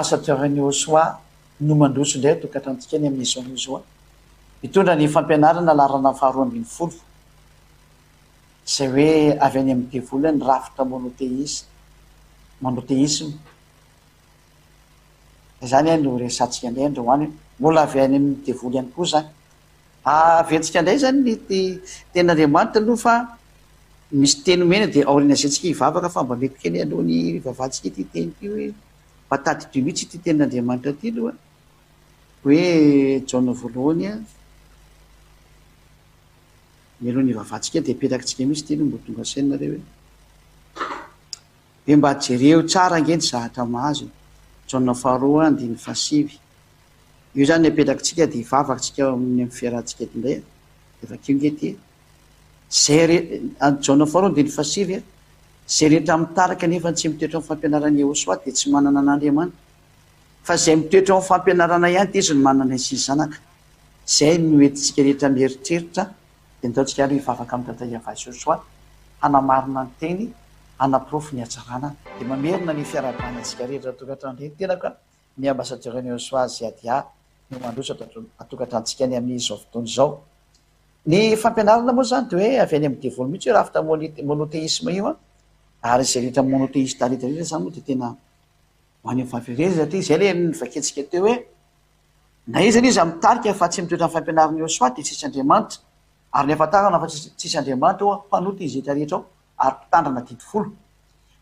ambassadeur-ny Joshua no mandroso indray tokatrantsika ny amin'ny izao Joshua mitondra ny fampianarana larana faharoa ambin'ny folo izay hoe avy any amin'ny devoly ny rafitra monoteisme izany no resatsika indray androany mbola avy any amin'ny devoly ihany koa zany aventsika indray zany ny ten'Andriamanitra aloha fa misy teny mena dia aoriana izay tsika hivavaka fa mba mety kely aloha ny vavatsika ity teny ity hoe mpatady dy mihitsy ity ten'Andriamanitra ity aloha hoe Jaona voalohany mialoha ny vavatsika dia petrakintsika mihitsy ity no mbo tonga sainareo hoe mba jereo tsara angeny zahatra mahazo Jaona faharoa andiny fahasivy io zany apetrakintsika dia hivavakantsika amin'ny fiarahantsika ety indray efa kio nge ty Jaona faharoa andiny fahasivy zay rehetra mitarika nefa tsy mitoetra amin'ny fampianarana Joshua dia tsy manana an'Andriamanitra fa zay mitoetra amin'ny fampianarana ihany dia izy no manana sy zanaka zay noentintsika rehetra mieritreritra dia nataontsika ary hivavaka amin'ny tantara vavy Joshua hanamarina ny teny hanaprofo ny hatsarana dia mamerina ny fiarahabanantsika rehetra tokatrano reny tenaka ny ambassadeur-ny Joshua Ziadia no mandroso atokatrantsika ny amin'izao fotoana izao ny fampianarana moa zany dia hoe avy any amin'ny devoly mihitsy hoe rafitra monoteisme io ary zay rehetra monoteista rehetra zany moa dia tena hoany fahavereza satria zay le nivaketsika teo hoe na izany izy mitarika fa tsy mitoetra amin'ny fampianarana Joshua dia tsisy Andriamanitra ary ny ahafantarana fa tsisy Andriamanitra ao mpanoty izy rehetra rehetra ao ary mpitandrana didifolo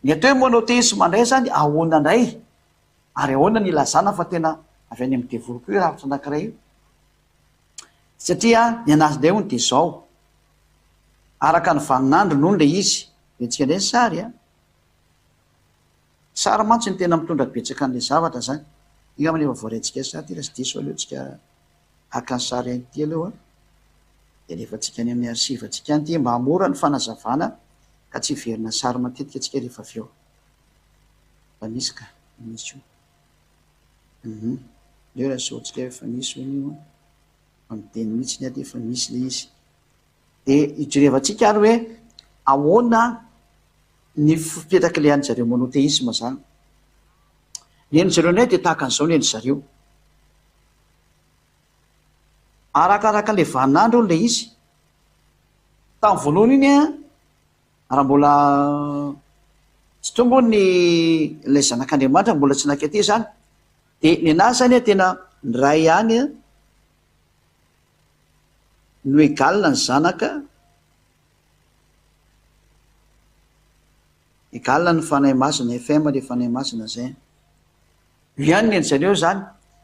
ny atao hoe monoteisme indray zany ahoana indray ary ahoana ny ilazana fa tena avy any amin'ny devoly koa hoe rafitra anankiray io satria ny anazy indray hono dia izao araka ny vaninandro noho ilay izy mentsika indray ny sary sary mantsy ny tena mitondra betsaka an'ilay zavatra zany io amin'ny efa voarantsika sary ty raha sy diso aleontsika haka ny sary any ity aloha dia rehefa tsika any amin'ny arsivantsika any ty mba hamora ny fanazavana ka tsy verina sary matetika atsika rehefa avy eo fa misy ka misy io leo raha soatsika efa misy io miteny mihitsy ny aty efa misy le izy dia hijerevantsika ary hoe ahoana ny fipetraka le any zareo monoteisme zany ny eny zareo indray dia tahaka an'izao ny eny zareo arakaraka le vaninandro le izy tamin'ny voalohany iny raha mbola tsy tombo ny ilay zanak'Andriamanitra mbola tsy naka ty zany dia ny anazy zany tena ny ray ihany no egalina ny zanaka egalina ny fanahy masina FM le fanahy masina zay io ihany ny eny zareo zany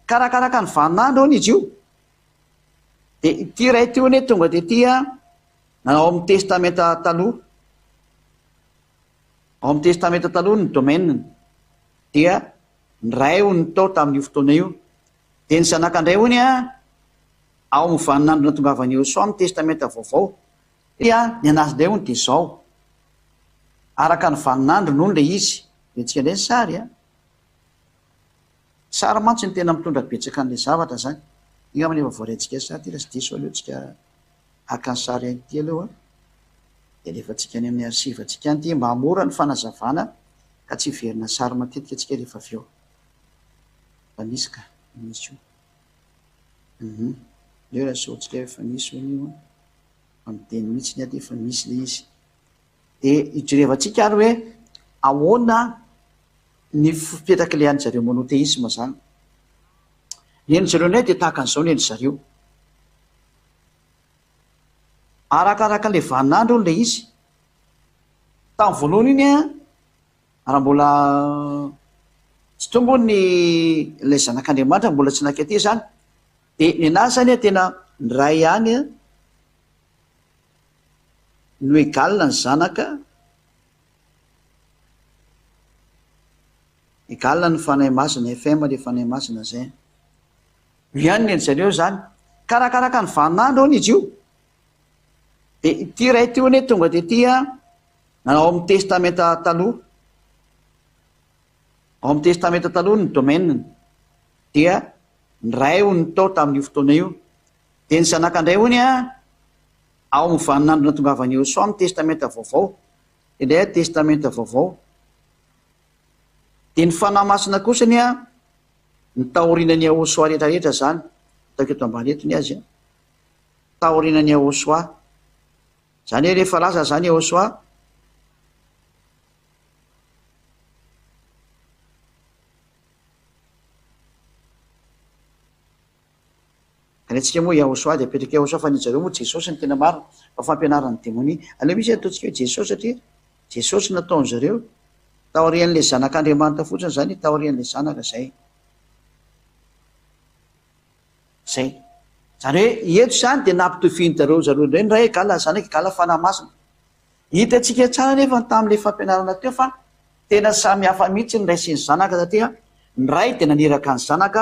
karakaraka ny vaninandro ao izy io dia ity ray ty ane tonga dia ty nanao amin'ny testamenta taloha ao amin'ny testamenta taloha ny domaine dia ny ray ho ny tao tamin'io fotoana io dia ny zanakandray hony ao amin'ny vaninandro natongavany Joshua amin'ny testamenta vaovao dia ny anazy indray hony dia izao araka ny vaninandro noho ilay izy mentsika indray ny sary sary mantsy ny tena mitondra betsaka an'ilay zavatra zany io amin'ny efa voarantsika sary ty raha sy diso aleontsika haka ny sary any ity aloha dia rehefa tsika any amin'ny arsivantsika any ty mba hamora ny fanazavana ka tsy verina sary matetika atsika rehefa avy eo fa misy ka misy io leo raha soatsika efa misy io miteny mihitsy ny aty efa misy le izy dia hijerevantsika ary hoe ahoana ny fipetraka le any zareo monoteisme zany ny eny zareo indray dia tahaka an'izao ny eny zareo arakaraka le vaninandro le izy tamin'ny voalohany iny raha mbola tsy tombo ny ilay zanak'Andriamanitra mbola tsy naka ty zany dia ny anazy zany tena ny ray ihany no egalina ny zanaka egalina ny fanahy masina FM le fanahy masina zay io ihany ny eny zareo zany karakaraka ny vaninandro ao izy io dia ity ray ty ane tonga dia ty nanao amin'ny testamenta taloha ao amin'ny testamenta taloha ny domaine dia ny ray ho ny tao tamin'io fotoana io dia ny zanakandray hony ao amin'ny vaninandro natongavany Joshua amin'ny testamenta vaovao indray testamenta vaovao dia ny fanahy masina kosany ny tahorinany ahosoa rehetrarehetra zany taoko eto ambany etony azy a tahorinany ahosoa zany hoe rehefa lasa zany ahosoa kanetsika moa iahosoa de apetraka iahosoa fa ny zareo moa jesosy ny tena marina fa fampianarany demonia aleo misy ataontsika hoe jesosy satria jesosy nataony zareo taorian'le zanak'andriamanitra fotsiny zany taorian'le zanaka zay zany hoe eto zany de nampitoviany zareo ndray gala zanaka gala fanahy masina hitatsika tsara nefa tam'le fampianarana teo fa tena samy hafa mihitsy ny ray sy ny zanaka satria ny ray de naniraka ny zanaka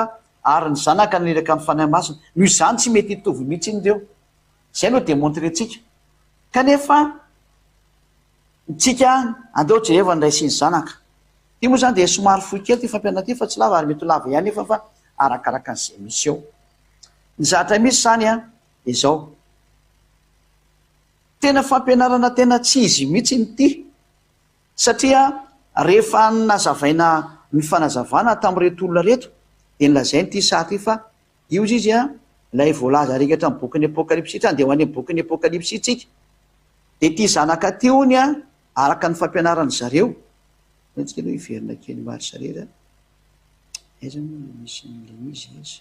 ary ny zanaka naniraka ny fanahy masina noho izany tsy mety hitovy mihitsy iny reo zay aloha demontretsika kanefa tsika andeo jereva ny ray sy ny zanaka ty moa zany de somary foy kely ty fampianarana ty fa tsy lava ary mety ho lava ihany nefa fa arakaraka an'izay misy eo ny zatra misy zany a de zao tena fampianarana tena tsy izy mihitsy ny ty satria rehefa nazavaina ny fanazavana tam'reto olona reto de nylazay ty sary ty fa io izy a lay voalaza rikatra ny bokin'ny apokalipsy trany de ho any amin'ny bokin'ny apokalipsy tsika de ty zanaka ty ony a araka ny fampianarany zareo tsika aloha iverina kely mary sarera aiza moa misy le izy izy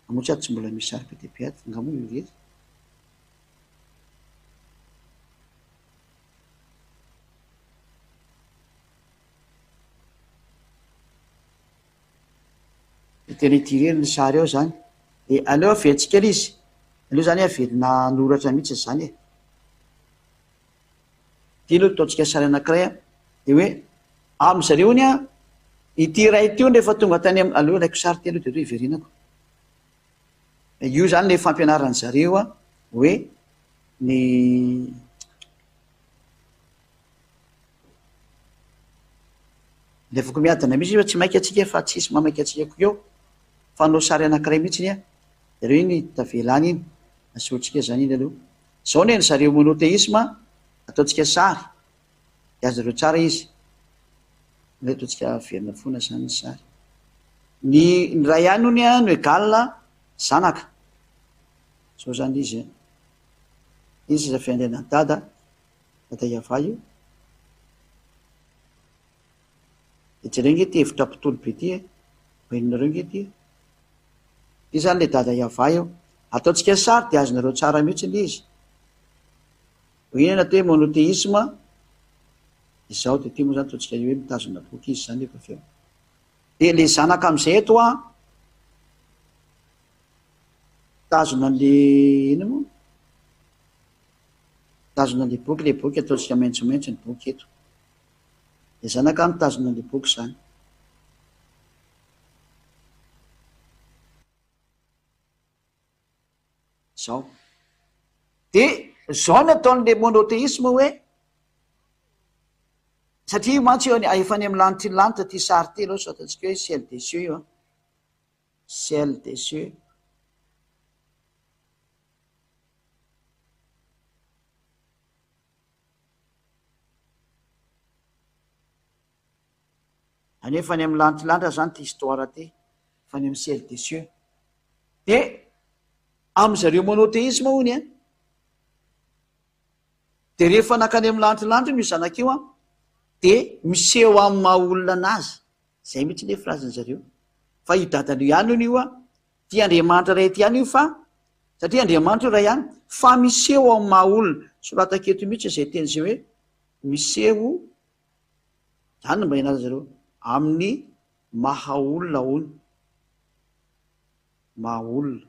amotsy ato tsy mbola misy sary be de be aty fa ngamo io rery tena itirery ny sary eo zany de aleo averitsika ly izy aleo zany averina noratra mihitsy zany e ty aloha ataontsika sary anakiray a de hoe am'zareo ny a ity ray ty o rehefa tonga tany aleo laiko sary ty aloha de to iverinako io zany le fampianarany zareo a hoe ny lefako miadana misy fa tsy mainka atsika fa tsisy mamaika atsika ko eo fanao sary anakiray mihitsy iny a zareo iny tavelany iny asotsika zany iny aloha zao ne ny zareo monoteisma ataontsika sary de azareo tsara izy le ataontsika verina foana zany ny sary ny ray ihany ony a no egala zanaka zao zany izy a izy za fiandriana dada iava io de jereo nge ty hevitra mpitolo be ty hoeninareo nge ty ty zany le dada iava io ataontsika sary de azonareo tsara mihitsy le izy iny natao hoe monoteisma izao de ty moa zany ataontsika hoe mitazona boky izy zany efa feo de le zanaka am'izay eto a tazona an'le ina moa tazona an'le boky ataontsika maintsomaintso ny boky eto de zanaka mitazona an'le boky zany zao de zao ny ataon'le monoteisme hoe satria io mantsy eo efa any amy lanitra ny lanitra ty sary ty aloha so ataontsika hoe ciel des cieux io a ciel des cieux any efa any amy lanitra lanitra zany ty histoire ty fa any amy ciel des cieux de am'zareo monoteisme ony a de rehefa nakany amy lanitra lanitra io zanaka io a de miseho amy maha olona anazy zay mihitsy le firazany zareo fa io dadany ihany ony io a ty andriamanitra ray ty ihany io fa satria andriamanitra io ray ihany fa miseho amy maha olona solataketo mihitsy zay teny zay hoe miseho zany no mba inaza zareo amin'ny maha olona ony maha olona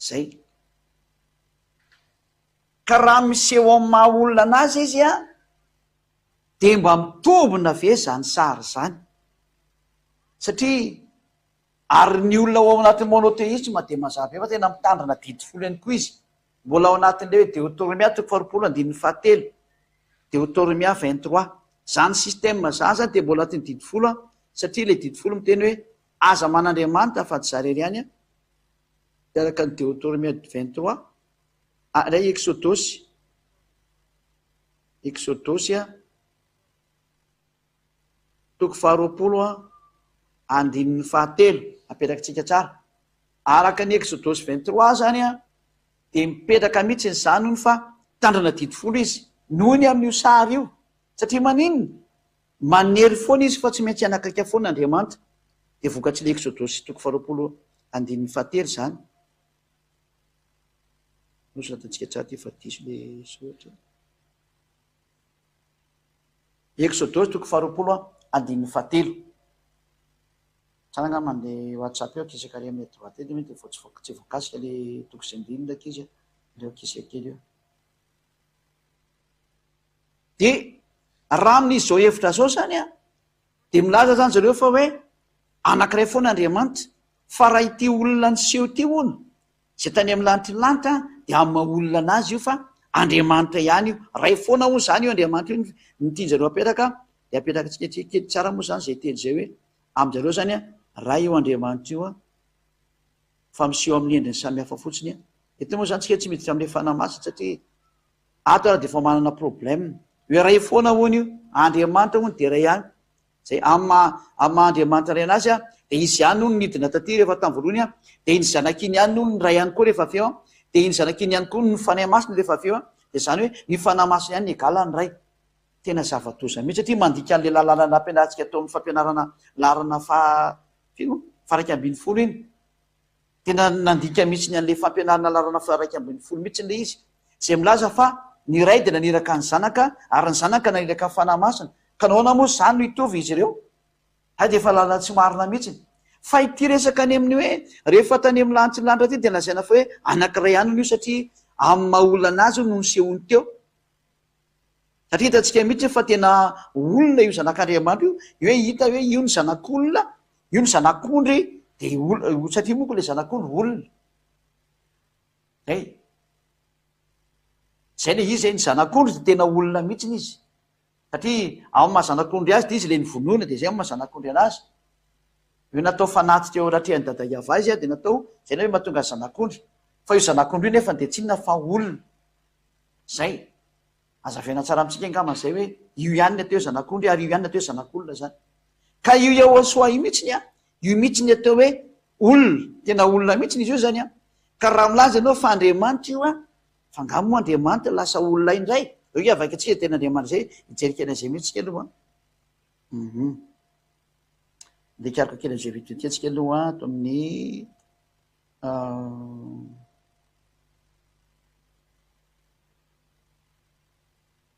zay ka raha miseho amy maha olona anazy izy a de mba mitombona ve zany sary zany satria ary ny olona ao anatin'ny monoteisma de mazava efa tena mitandrina didi folo ihany koa izy mbola ao anatin'le hoe deutéronomia toko faharoapolo andininy fahatelo deutéronomia 23 zany système zany zany de mbola anatin'ny didi folo a satria le didi folo miteny hoe aza man'andriamanitra fa dy zarery ihany a de araka ny deutéronomia 23 ray exodosy a toko faharoapolo andininy fahatelo apetrakantsika tsara araka ny Exodosy 23 zany dia mipetraka mihitsy ny zanony fa tandrana didifolo izy noho ny amin'io sary io satria maninona manery foana izy fa tsy maintsy anakaiky foana Andriamanitra dia vokatry le Exodosy toko faharoapolo andininy fahatelo zany nosoratantsika tsara ty fa diso le soratra Exodosy toko faharoapolo andininy fahatelo tsara nga mandeha WhatsApp eo akisaka re amin'ny droite edy mety tsy voakasika le toko sy andininy ndraiky izy reo akisaka kely eo dia raha amin'izao hevitra zao zany dia milaza zany zareo fa hoe anankiray foana Andriamanitra fa raha ity olona ny seho ty hono zay tany amin'ny lanitry dia amin'ny maha-olona anazy io fa Andriamanitra ihany io ray foana hono zany io Andriamanitra io ny tianjareo apetraka dia apetrakatsika kely tsara moa zany zay teny zay hoe amin'izareo zany raha io Andriamanitra io fa miseho amin'ny endriny samy hafa fotsiny eto moa zany tsika tsy miditra amin'le fanamasina satria ato raha dia efa manana problème hoe ray foana hono io Andriamanitra hono dia ray ihany zay amin'ny Andriamanitra ray anazy dia izy ihany hono nidina taty rehefa tamin'ny voalohany dia iny zanakiny ihany hono ny ray ihany koa rehefa avy eo dia iny zanakiny ihany koa ny fanahy masina rehefa avy eo dia zany hoe ny fanahy masina ihany ny egalany ray tena zava-doza mihitsy satria mandika an'le lalàna nampianarantsika tao amin'ny fampianarana larana faraika ambin'ny folo iny tena nandika mihitsy ny an'le fampianarana larana faraika ambin'ny folo mihitsy le izy zay milaza fa ny ray dia naniraka ny zanaka ary ny zanaka naniraka ny fanahy masina ka nahoana moa zany no hitovy izy ireo dia efa lalana tsy marina mihitsy fa ity resaka any amin'ny hoe rehefa tany amin'ny lanitry ny lanitra ty dia lazaina fa hoe anankiray ihany io satria amin'ny maha-olona anazy no nisehony teo satria hitantsika mihitsy fa tena olona io zanak'Andriamanitra io hoe hita hoe io ny zanak'olona io ny zanak'ondry dia satria moko le zanak'ondry olona zay le izy ny zanak'ondry dia tena olona mihitsy izy satria amin'ny mahazanak'ondry azy dia izy le nivonoana dia zay mahazanak'ondry anazy io natao fanatitra eo rahatrehan'ny dada Iava izy dia natao zay na hoe mahatonga ny zanak'ondry fa io zanak'ondry io nefa dia tsy inona fa olona zay azaviana tsara amintsika angamana zay hoe io ihany ny atao hoe zanak'ondry ary io ihany ny atao hoe zanak'olona zany ka io Yahosoa io mihitsy io mihitsy ny atao hoe olona tena olona mihitsy izy io zany ka raha milaza ianao fa Andriamanitra io fa angamo moa Andriamanitra lasa olona indray eo avaka atsika tena Andriamanitra zay hijerikena zay mihitsy kely aloha dia ikaraka kely an'izay vitivity atsika aloha ato amin'ny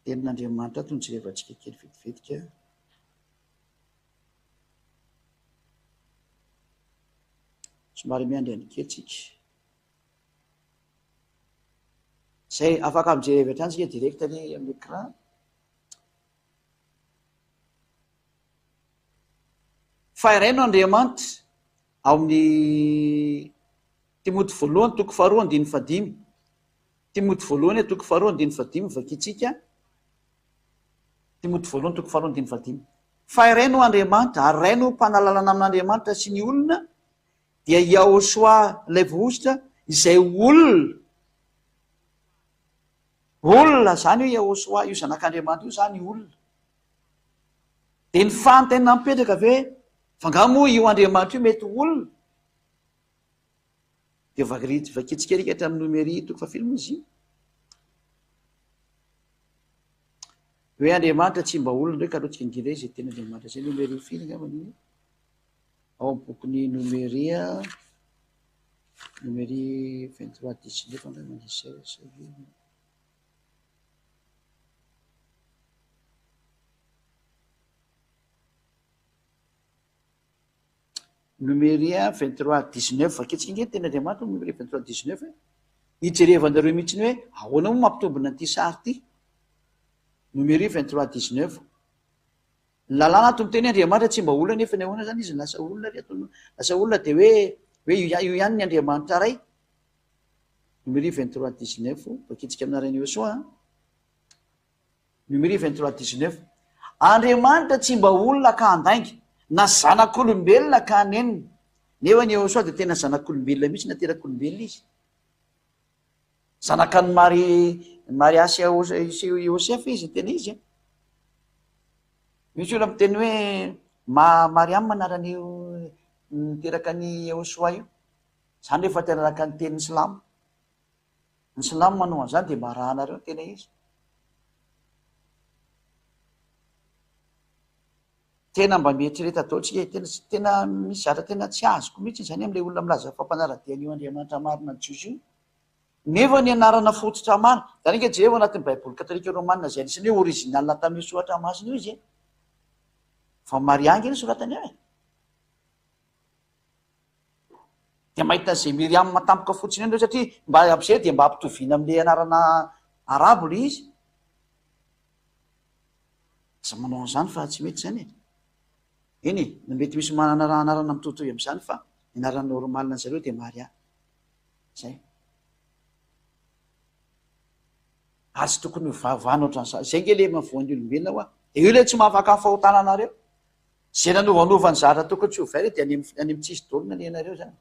tenin'Andriamanitra ato nijerevantsika kely vetivetika somary miandriany kely tsika zay afaka mijereva hatrany tsika direct any amin'ny écran fa iraino Andriamanitra ao amin'ny Timoty voalohany toko faharoa andininy fadimy Timoty voalohany toko faharoa andininy fadimy vakitsika Timoty voalohany toko faharoa andininy fadimy fa iraino Andriamanitra ary iraino mpanalalana amin'Andriamanitra sy ny olona dia Yahosoa ilay vohositra izay olona zany hoe Yahosoa io zanak'Andriamanitra io zany olona dia ny fanontaniana mipetraka ave fa angamo io Andriamanitra io mety olona dia vakitsika rika hatramin'ny nomery toko fafilo moa izy io hoe Andriamanitra tsy mba olona ndray ka alohatsika ngira izay tena Andriamanitra zay nomery filo ngaman'io ao amin'ny bokony nomery 23:19 angambany Numéri 23:19 vaketsika inge tena Andriamanitra numéri 23:19 hijerevanareo mihitsy ny hoe ahoana moa mampitombina an'ity sary ity numéri 23:19 lalàna ato miteny Andriamanitra tsy mba olona nefa ny ahoana zany izy lasa olona lasa olona dia hoe io ihany ny Andriamanitra ray numéri 23:19 vaketsika aminarany Yosoa numéri 23:19 Andriamanitra tsy mba olona ka handainga na zanak'olombelona ka hanenina nefa ny Yosoa dia tena zanak'olombelona mihitsy naterak'olombelona izy zanaka ny Mariasy Yosefa izy tena izy misy olona miteny hoe Mariam anaran'io niteraka ny Yehosoa io. Zany rehefa teraraka ny tenin'ny Silamo. Ny Silamo manao an'izany dia mba rahanareo tena izy. Tena mba mieritrereta ataontsika tena misy zatra tena tsy azoko mihitsy zany amin'ilay olona milaza fampanaradian'io Andriamanitra marina Jesoa. Nefa ny anarana fototra marina. Zany inge jereo anatin'ny Baiboly Katolika Romanina izay anisan'ny hoe original tamin'ny soratra masina io izy. Fa Mariangy iny soratany ao. Dia mahita izay Miriam matampoka fotsiny eny satria mba ampiseho dia mba ampitoviana amin'ilay anarana arabo ilay izy. Za manao an'izany fa tsy mety zany e. Eny e, mety misy manana raha anarana mitovitovy amin'izany fa ny anarana normalina zareo dia Maria. Zay. Ary tsy tokony vavana ohatran'izany. Zay nge le mahavoan'ny olombelona hoa. Dia io le tsy mahafaka fahotana anareo. Zay nanovanova ny zatra tokony tsy ho very dia any amin'ny tsisy daolina ny anareo zany.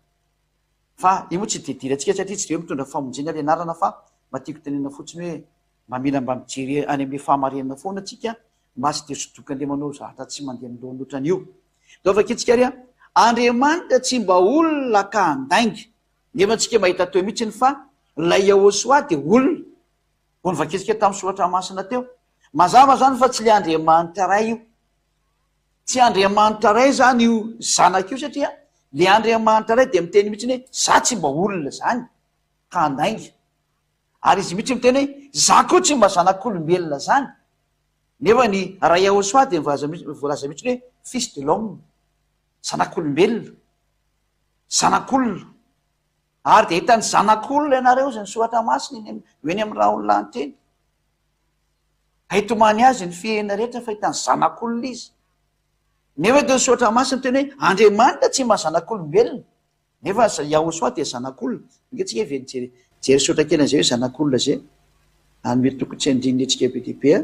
Fa io moa tsy dedirantsika satria tsy dia mitondra famonjena le anarana fa mba tiako tenena fotsiny hoe mba mila mba mijery any amin'ny fahamarinana foana atsika mba tsy dia sodokan'le manao zatra tsy mandeha milohany ohatran'io. Dao fakitsika ry a, Andriamanitra tsy mba olona ka handainga. Nefa antsika mahita teo mihitsiny fa ilay Yehosoa dia olona. Ho nivakitsika tamin'ny soratra masina teo. Mazava zany fa tsy le Andriamanitra ray io. Tsy Andriamanitra ray zany io zanaka io satria le Andriamanitra ray dia miteny mihitsiny hoe za tsy mba olona zany ka handainga. Ary izy mihitsy miteny hoe za koa tsy mba zanak'olombelona zany. Nefa ny ray Yehosoa dia voalaza mihitsiny hoe fils de l'homme, zanak'olombelona, zanak'olona. Ary dia hitany zanak'olona ianareo izay ny soratra masina eny amin'ny raha olona anteny. Haitomany azy ny fihena rehetra fa hitany zanak'olona izy. Nefa dia ny soratra masina teny hoe Andriamanitra tsy mba zanak'olombelona. Nefa Yehosoa dia zanak'olona. Ingatsika jery soratra kely an'izay hoe zanak'olona zay. Any mety tokony tsy andrininy antsika be dia be a.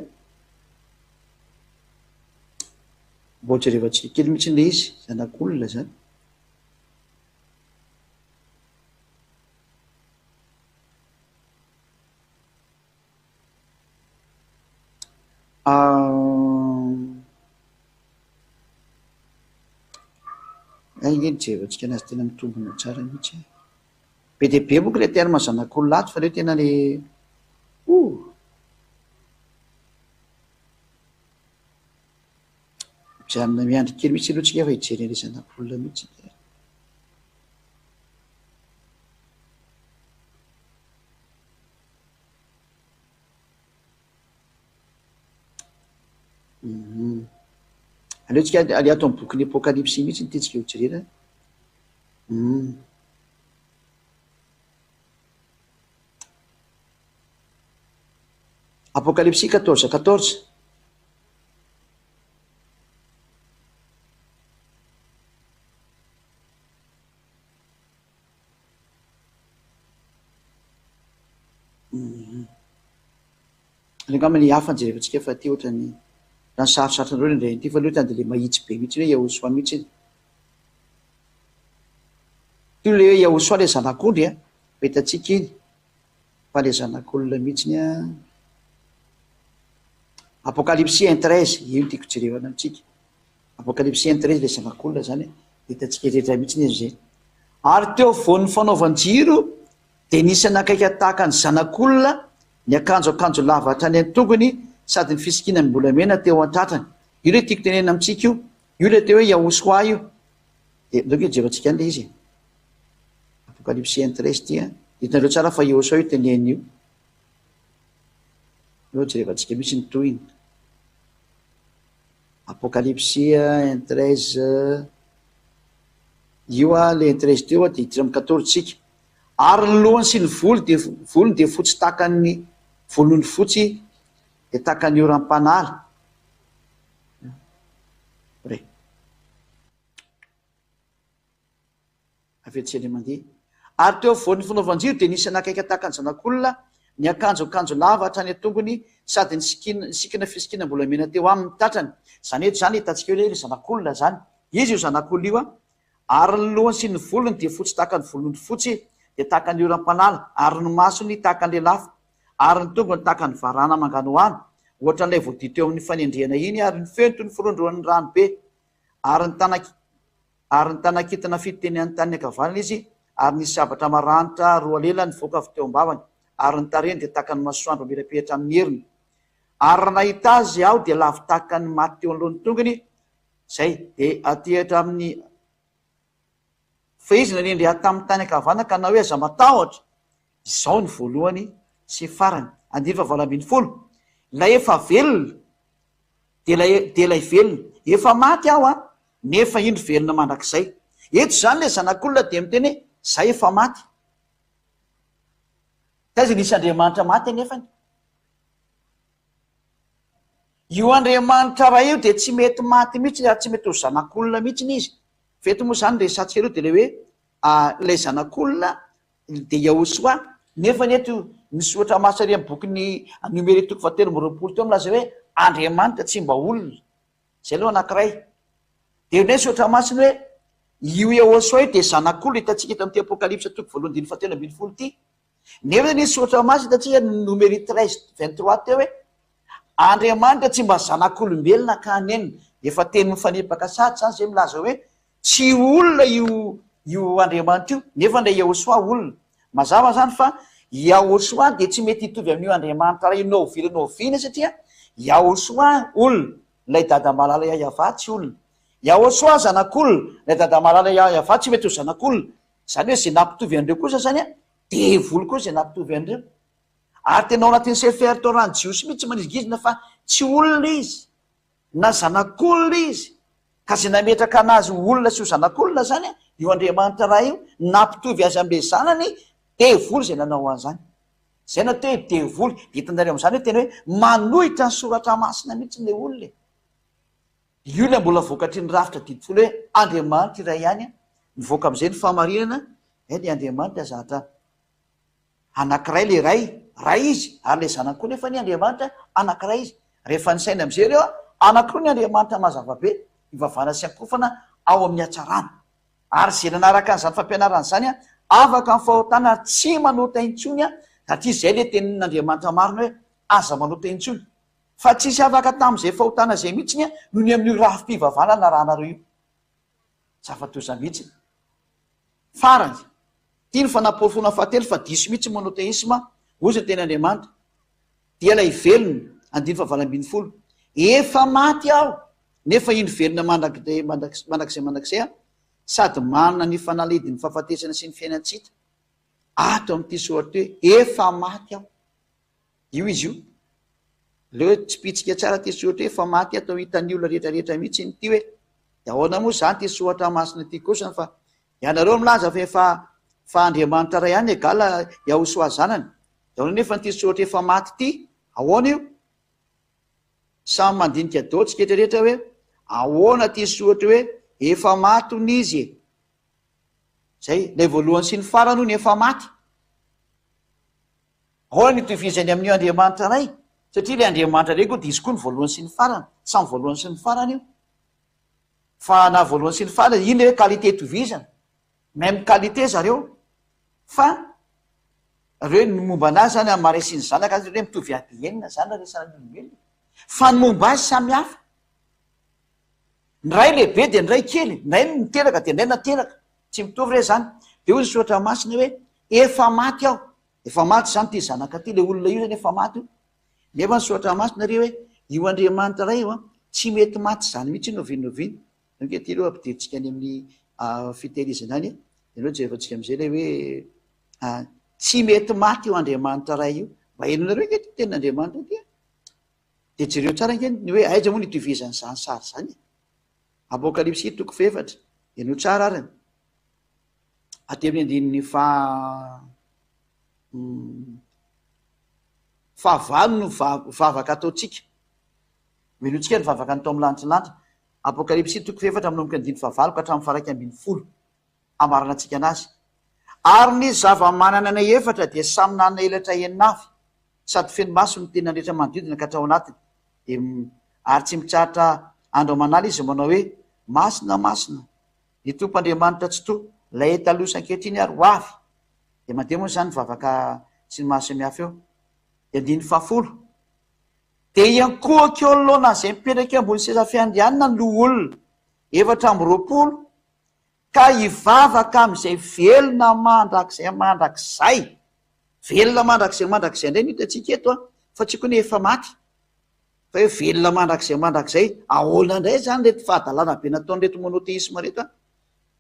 Mbo jerevantsika kely mihitsy ilay izy, zanak'olona zany. Ingeny jerevantsika anazy tena mitombona tsara mihitsy. Be dia be moa ilay terme zanak'olona ato fa ilay tena le mijanona miandry kely mihitsy aloha tsika fa hijery ilay zanak'olona mihitsy. Aleotsika ale ato amin'ny bokin'ny Apokalipsy mihitsy ny tiantsika ho jerena. Apokalipsy 14:14. Angambany hafa jerevantsika fa ty ohatrany raha ny sarosatrandreo indray ty fa loatra dia le mahitsy be mihitsy hoe Yehosoa mihitsy. Ty le hoe Yehosoa le zanak'ondry a, hitantsika iny fa le zanak'olona mihitsiny a. Apokalipsy 1:13 io no tiako jerevana amintsika. Apokalipsy 1:13 le zanak'olona zany hitantsika rehetra mihitsiny izy zay. Ary teo voan'ny fanaovan-jiro dia nisy anakaiky tahaka ny zanak'olona ny akanjo lava hatrany an-tongony sady ny fisikinany mbolamena teo an-tratrany. Io le tiako tenena amintsika io. Io le teo hoe Yehosoa io. Dia doka jerevantsika an'ilay izy. Apokalipsy 1:13 ty a. Hitanareo tsara fa Yehosoa io tenena io. Io jerevantsika mihitsy ny tohiny. Apokalipsy 1:13 io a le 1:13 teo a dia hidira amin'ny 14 tsika. Ary ny lohany sy ny volony dia fotsy tahaka ny volony fotsy dia tahaka ny oram-panala. Afetsy mandeha. Ary teo voan'ny fanaovan-jiro dia nisy anakaiky tahaka ny zanak'olona ny akanjo lava hatrany an-tongony sady ny sikina fisikina mbolamena teo amin'ny tratrany. Zany eto zany hitantsika hoe le zanak'olona zany. Izy io zanak'olona io a. Ary ny lohany sy ny volony dia fotsy tahaka ny volony fotsy dia tahaka ny oram-panala. Ary ny masony tahaka ny lelafo. Ary ny tongony tahaka ny varana manganohano ohatran'ilay voadia teo amin'ny fanendrehana iny. Ary ny fento ny firondroan'ny rano be. ary ny tanakitana fiteny any tany akavanana izy, ary nisy sabatra maranitra roa lela nivoaka avy teo ambavany, ary ny tareny dia tahaka ny masoandro mirapehitra amin'ny heriny. Ary raha nahita azy aho dia lavo tahaka ny maty teo anoloan'ny tongony, zay dia atehatra amin'ny fa izy nanendreha tamin'ny tany akavanana ka na hoe aza matahotra. Izao ny voalohany sy farany. 20 la efa velona dia ilay velona efa maty aho nefa indro velona mandrakizay. Eto zany le zanak'olona dia miteny hoe zay efa maty. Kazy nisy Andriamanitra maty nefany. Io Andriamanitra raha io dia tsy mety maty mihitsy, ary tsy mety ho zanak'olona mihitsy izy. Feto moa zany resatsika ero dia le hoe ilay zanak'olona dia Yahosoa, nefa eto misoratra masary amin'ny bokyny Nomere 7:20 teo milaza hoe Andriamanitra tsy mba olona. Zay aloha anankiray. Dia ne soratra masina hoe io Yahosoa io dia zanak'olona, hitantsika eto amin'ny Apokalipsa 2:17-20 ty. Nefa nisy soratra masina hitantsika Nomere 13:23 teo hoe Andriamanitra tsy mba zanak'olombelona ka anenina. Efa teny mifanipaka sady zany zay milaza hoe tsy olona io Andriamanitra io, nefa ilay Yahosoa olona. Mazava zany fa Yahosoa dia tsy mety hitovy amin'io Andriamanitra raha inao oviana satria Yahosoa olona, ilay dada malala Yahova tsy olona. Yahosoa zanak'olona, ilay dada malala Yahova tsy mety ho zanak'olona. Zany hoe zay nampitovy andreo kosa zany devoly kosa zay nampitovy andreo. Ary tena ao anatin'ny Sefer Torah Jiosy mihitsy manizigizina fa tsy olona izy na zanak'olona izy, ka zay nametraka anazy olona sy ho zanak'olona zany io Andriamanitra raha io nampitovy azy amin'ilay zanany devoly zay nanao an'izany. Zay natao hoe devoly. Hitanareo amin'izany hoe tena hoe manohitra ny soratra masina mihitsy ilay olona. Io ilay mbola vokatry ny rafitra didifolo hoe Andriamanitra iray ihany, mivoaka amin'izay ny fahamarinana ny Andriamanitra zatra anankiray le ray izy, ary le zanany koa nefa ny Andriamanitra anankiray izy. Rehefa nisaina amin'izay ireo anankiroa ny Andriamanitra mazava be, ivavana sy akofana ao amin'ny hatsarana. Ary zay nanaraka an'izany fampianarana zany afaka ny fahotana ary tsy manota intsony satria zay le tenin'Andriamanitra marina hoe aza manota intsony. Fa tsisy afaka tamin'izay fahotana zay mihitsiny no ny amin'io rafim-pivavana naranareo io. Zava-toza mihitsy. Farany tia ny fanaporofona fahatelo fa diso mihitsy monoteisma ozy ny ten'Andriamanitra. Dia ilay velona 20 efa maty aho nefa iny velona mandrakizay sady manana ny fanalidiny fahafatesana sy ny fiainantsika. Ato amin'ity soratra hoe efa maty aho. Io izy io. Leo tsy pitsika tsara ty soratra hoe efa maty atao hitan'ny olona rehetrarehetra mihitsy ny ty hoe dia ahoana moa zany ty soratra masina ty kosa fa ianareo milaza fa Andriamanitra ray ihany egala Yahosoa zanany. Dia nefa ty soratra efa maty ty ahoana io? Samy mandinika daotsika rehetrarehetra hoe ahoana ty soratra hoe efa maty hony izy. Zay lay voalohany sy ny farany hono efa maty. Ahoana nitovizany amin'io Andriamanitra ray? Satria ilay Andriamanitra ray koa dia izy koa ny voalohany sy ny farany, samy voalohany sy ny farany io. Fa na voalohany sy ny farany iny hoe qualité tovizana, même qualité zareo. Fa reo ny momba anazy zany amin'ny maray sy ny zanaka azy hoe mitovy ADN zany na resana ny olombelona. Fa ny momba azy samy hafa. Ny ray lehibe dia ny ray kely, ny ray miteraka dia ny ray nateraka. Tsy mitovy re zany. Dia hoy ny soratra masina hoe efa maty aho. Efa maty zany ty zanaka ty, le olona io zany efa maty io. Nefa ny soratra masina re hoe io Andriamanitra ray io tsy mety maty zany mihitsy novinoviny. Ankehitriny ireo ampidirintsika any amin'ny fitehirizana any. Ianao jerevantsika amin'izay le hoe tsy mety maty io Andriamanitra ray io. Mba henonareo ankehitriny tenin'Andriamanitra ty. Dia jereo tsara ankehitriny hoe aiza moa nitovizany zany sary zany. Apokalipsy 4:4 ianao tsara arany. Aty amin'ny andininy fahavalo no vavaka ataotsika. Menoantsika ny vavaka nytao amin'ny lanitranlanitra. Apokalipsy 4:4 manomboka andiny fahavalo ka hatramin'ny faha 1:10 amarana antsika anazy. Ary ny zava-manana anay efatra dia samy nanana elatra enina avy sady feno maso ny tena rehetra manodidina ka hatrao anatiny. Ary tsy mitratra andro aman'ala izy manao hoe masina masina ny Tompoandriamanitra tsy toa ilay talosa ankehitriny ary ho avy. Dia mandeha moa zany vavaka sy ny maso samihafa eo. Dia andiny fahafolo. Dia iankohako eo anoloana izay mipetraka ambony seza fiandrianana no olona 420 ka hivavaka amin'izay velona mandrakizay mandrakizay. Velona mandrakizay mandrakizay indray no hitantsika eto a, fa tsy koa ny efa maty. Fa hoe velona mandrakizay mandrakizay, ahoana indray zany reto fahadalana be nataon'reto monoteisme reto a.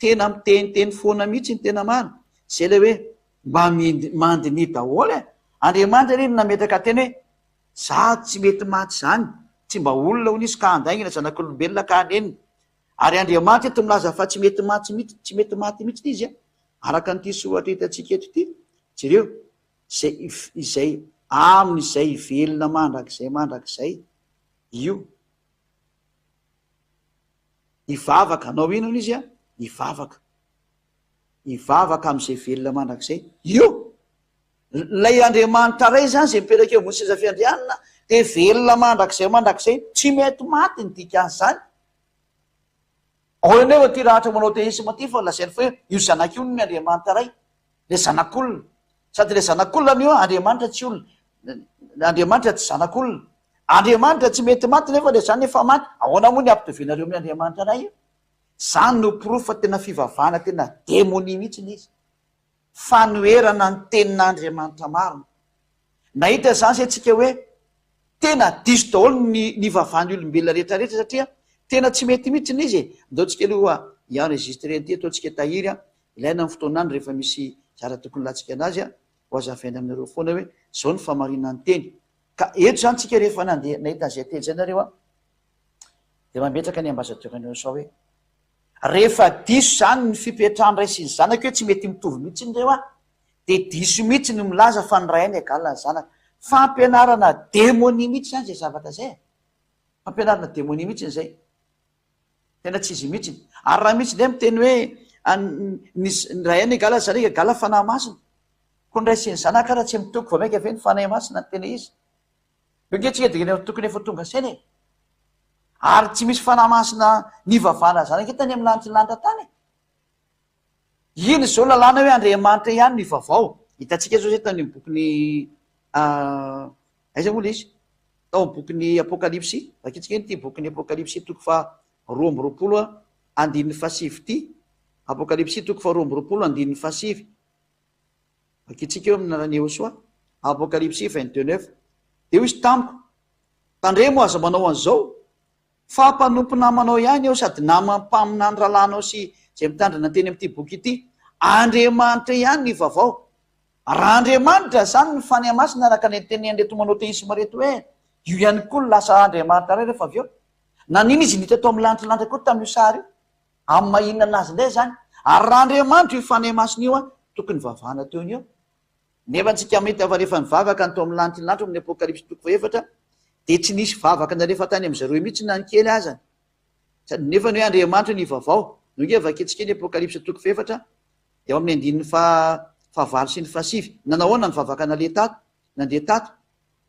Tena miteniteny foana mihitsy ny tena marina. Zay le hoe mba mandiny daholo e. Andriamanitra reny nametraka teny hoe za tsy mety maty zany, tsy mba olona ho nisy ka andaingina zanak'olombelona ka anenina. Ary Andriamanitra eto milaza fa tsy mety maty mihitsy, tsy mety maty mihitsy izy a. Araka n'ity soratra hitantsika eto ity, jereo izay amin'izay velona mandrakizay io hivavaka. Anao inona izy a? Hivavaka amin'izay velona mandrakizay io. Lay Andriamanitra ray zany zay mipetraka eo ambony seza fiandrianana, de velona mandrakizay tsy mety maty ny dikany zany. Ao anefa ty rahatra monoteisme ty fa lazainy fa hoe io zanak'olona ny Andriamanitra ray, le zanak'olona. Sady le zanak'olona io Andriamanitra tsy olona, Andriamanitra tsy zanak'olona. Andriamanitra tsy mety maty nefa le zany efa maty. Ahoana moa ny ampitovianareo amin'ny Andriamanitra ray io? Zany no proof fa tena fivavahana, tena démonie mihitsy izy. Fanoerana ny tenin'Andriamanitra marina. Nahita zany se tsika hoe tena diso daholo ny vavahan'ny olombelona rehetrarehetra satria tena tsy mety mihitsy izy. Ndaotsika aloha enregistré ty ataontsika tahiry a, ilaina amin'ny fotoanany rehefa misy zara tokony latsika anazy a, ho azavaina aminareo foana hoe zao ny famarinany teny. Ka eto zany tsika rehefa nandeha nahita zay teny zay nareo a, de mametraka ny ambasadorany sao hoe rehefa diso zany ny fipetrahany ray sy ny zanaka hoe tsy mety mitovy mihitsy nyreo a, de diso mihitsy ny milaza fa ny ray ny agalina ny zanaka. Fampianarana démonie mihitsy zany zay zavatra zay. Fampianarana démonie mihitsy zay. Tena tsy izy mihitsy. Ary raha mihitsy ndray miteny hoe ny ray ny agala zanaka agala fanahy masina. Ko ny ray sy ny zanaka raha tsy mitoko va maika ve ny fanahy masina ny tena izy. Ngetrika de tokony efa tonga saina e. Ary tsy misy fanahy masina ny vavahana zanaka tany amin'ny lanitra lanitra tany. Iny zao lalàna hoe Andriamanitra ihany ny vavao. Hitantsika zao zay tany amin'ny bokyny aiza moa le izy? Tao amin'ny bokyny Apokalipsy. Vakitsika iny ty bokyny Apokalipsy toko fa 12 andininy fahasivy ty. Apokalipsy toko fa 12 andininy fahasivy. Vakitsika eo amin'ny anarany Jehosoa. Apokalipsy 22:9. De izy tamiko, tandremo aza manao an'izao, fa mpanompo namanao ihany eo sady namampamina ny rahalanao sy zay mitandrina teny amin'ity boky ity. Andriamanitra ihany ny vavao. Raha Andriamanitra zany ny fanahy masina araka ny teneny reto monoteisme reto hoe io ihany koa lasa Andriamanitra ray rehefa avy eo. Nanino izy nita tao amin'ny lanitra lanitra koa tamin'io sary io? Amin'ny mahinana anazy indray zany. Ary raha Andriamanitra io fanahy masina io a, tokony vavahana teo eo. Nefa antsika mahita fa rehefa nivavaka ny tao amin'ny lanitra lanitra amin'ny Apokalipsy toko 4 de tsy nisy vavaka narefa tany amin'izareo mihitsy na ny kely azany. Sady nefa ny hoe Andriamanitra ny vavao. Nge vakitsika ny Apokalipsy toko 4 eo amin'ny andininy fahavalo sy ny fahasivy. Nanahoana ny vavaka nandeha tato.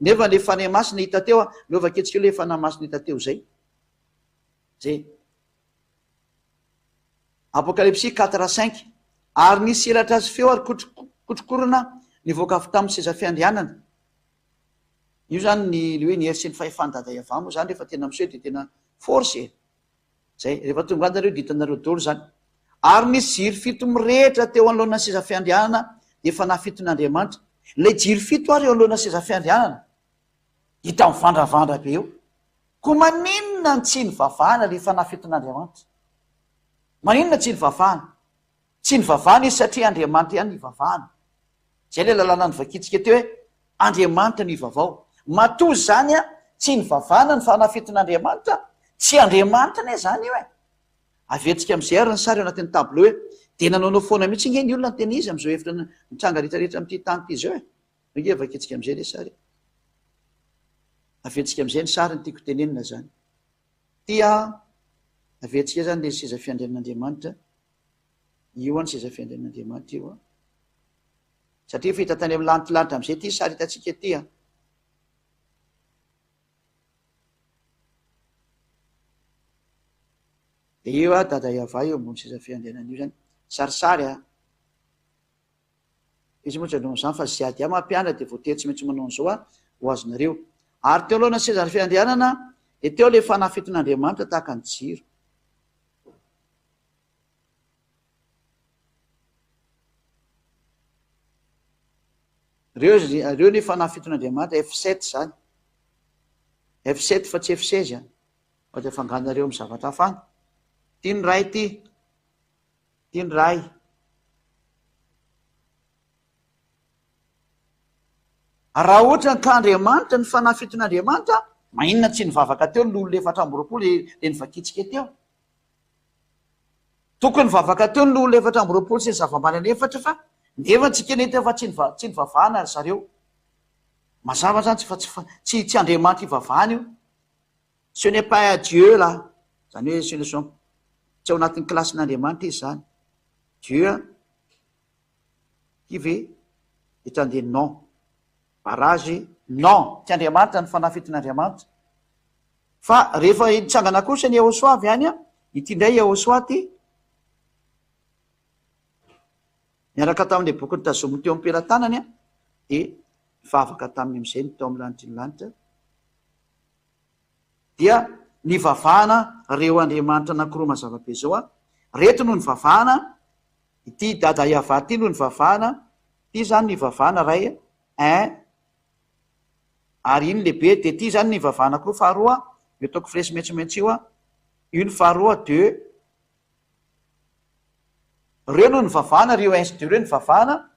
Nefa le fanahy masina hita teo a, neo vakitsika le fanahy masina hita teo zay. Zay. Apokalipsy 4:5. Ary nisy elatra azy feo ary kotrokorona nivoaka avy tamin'ny seza fiandrianana. Io zany ny hoe ny hery sy ny fahefandaday avamo zany rehefa tena miseho de tena force. Zay, rehefa tonga anareo ditanareo daholo zany. Ary nisy jiro fito mirehitra teo anoloana seza fiandrianana de fanahy fiton'Andriamanitra. Le jiro fito ary eo anoloana seza fiandrianana. Hita mivandravandra be eo. Ko maninona tsy ny vavahana le fanahy fiton'Andriamanitra? Maninona tsy ny vavahana? Tsy ny vavahana izy satria Andriamanitra ihany ny vavahana. Zay le lalàna ny vakitsika teo hoe Andriamanitra ny vavao. Matoa zany a, tsy ny vavahana ny fanahy fiton'Andriamanitra, tsy Andriamanitra ne zany io e. Avetsika amin'izay ary ny sary eo anatin'ny tableau hoe de nanaonao foana mihitsy nge ny olona ny tena izy amin'izao efitra mitranga rehetrarehetra amin'ity tany ity zao e. Nge vakitsika amin'izay le sary. Avetsika amin'izay ny sary ny tiako tenenina zany. Tia avetsika zany le seza fiandrian'Andriamanitra. Io any seza fiandrian'Andriamanitra io a. Satria efa hita tany amin'ny lanitra amin'izay ty sary hitantsika ty a. De io a dada iava io ambony seza fiandrianana io zany. Sarisary a. Izy moa tsy anao zany fa ziady a mampianatra de voatery tsy maintsy manao an'izao a ho azonareo. Ary teo alohan'ny seza fiandrianana de teo le fanahy fiton'Andriamanitra tahaka ny jiro. reo ny fanahy fiton'andriamanitra F7 zany, F7 fa tsy F16 ohatra fanganareo amin'ny zavatra hafana. Tia ny ray tia ny ray. Raha ohatra ka Andriamanitra ny fanahy fiton'andriamanitra, maninona tsy nivavaka teo ny lolo 4 le nivakitsika teo? Tokony nivavaka teo ny lolo 4 sy ny zava-manana 4 fa nefa tsy kenety fa tsy nivavahana zareo. Mazava zany tsy Andriamanitra ivavahana io. Ce n'est pas Dieu là, zany hoe ce ne sont tsy ao anatin'ny klasin'Andriamanitra izy zany. Dieu qui veut étant des non. Barrage non, tsy Andriamanitra ny fanahy fiton'Andriamanitra. Fa rehefa hitsangana kosa ny Yehosoa avy any, ity ndray Yehosoa ty miaraka tamin'le boky nitazominy teo am-pelantanany dia nivavaka tamin'izay ny teo amin'ny lanitry ny lanitra, dia nivavahana reo Andriamanitra anankiroa mazava-be zao reto no nivavahana, ity dada Yahva ty no nivavahana, ty zany nivavahana ray ary iny lehibe, dia ty zany nivavahana koa faharoa, io ataoko fresy maitsomaitso io ny faharoa 2. Reo no nivavahana, reo ainsi de reo nivavahana,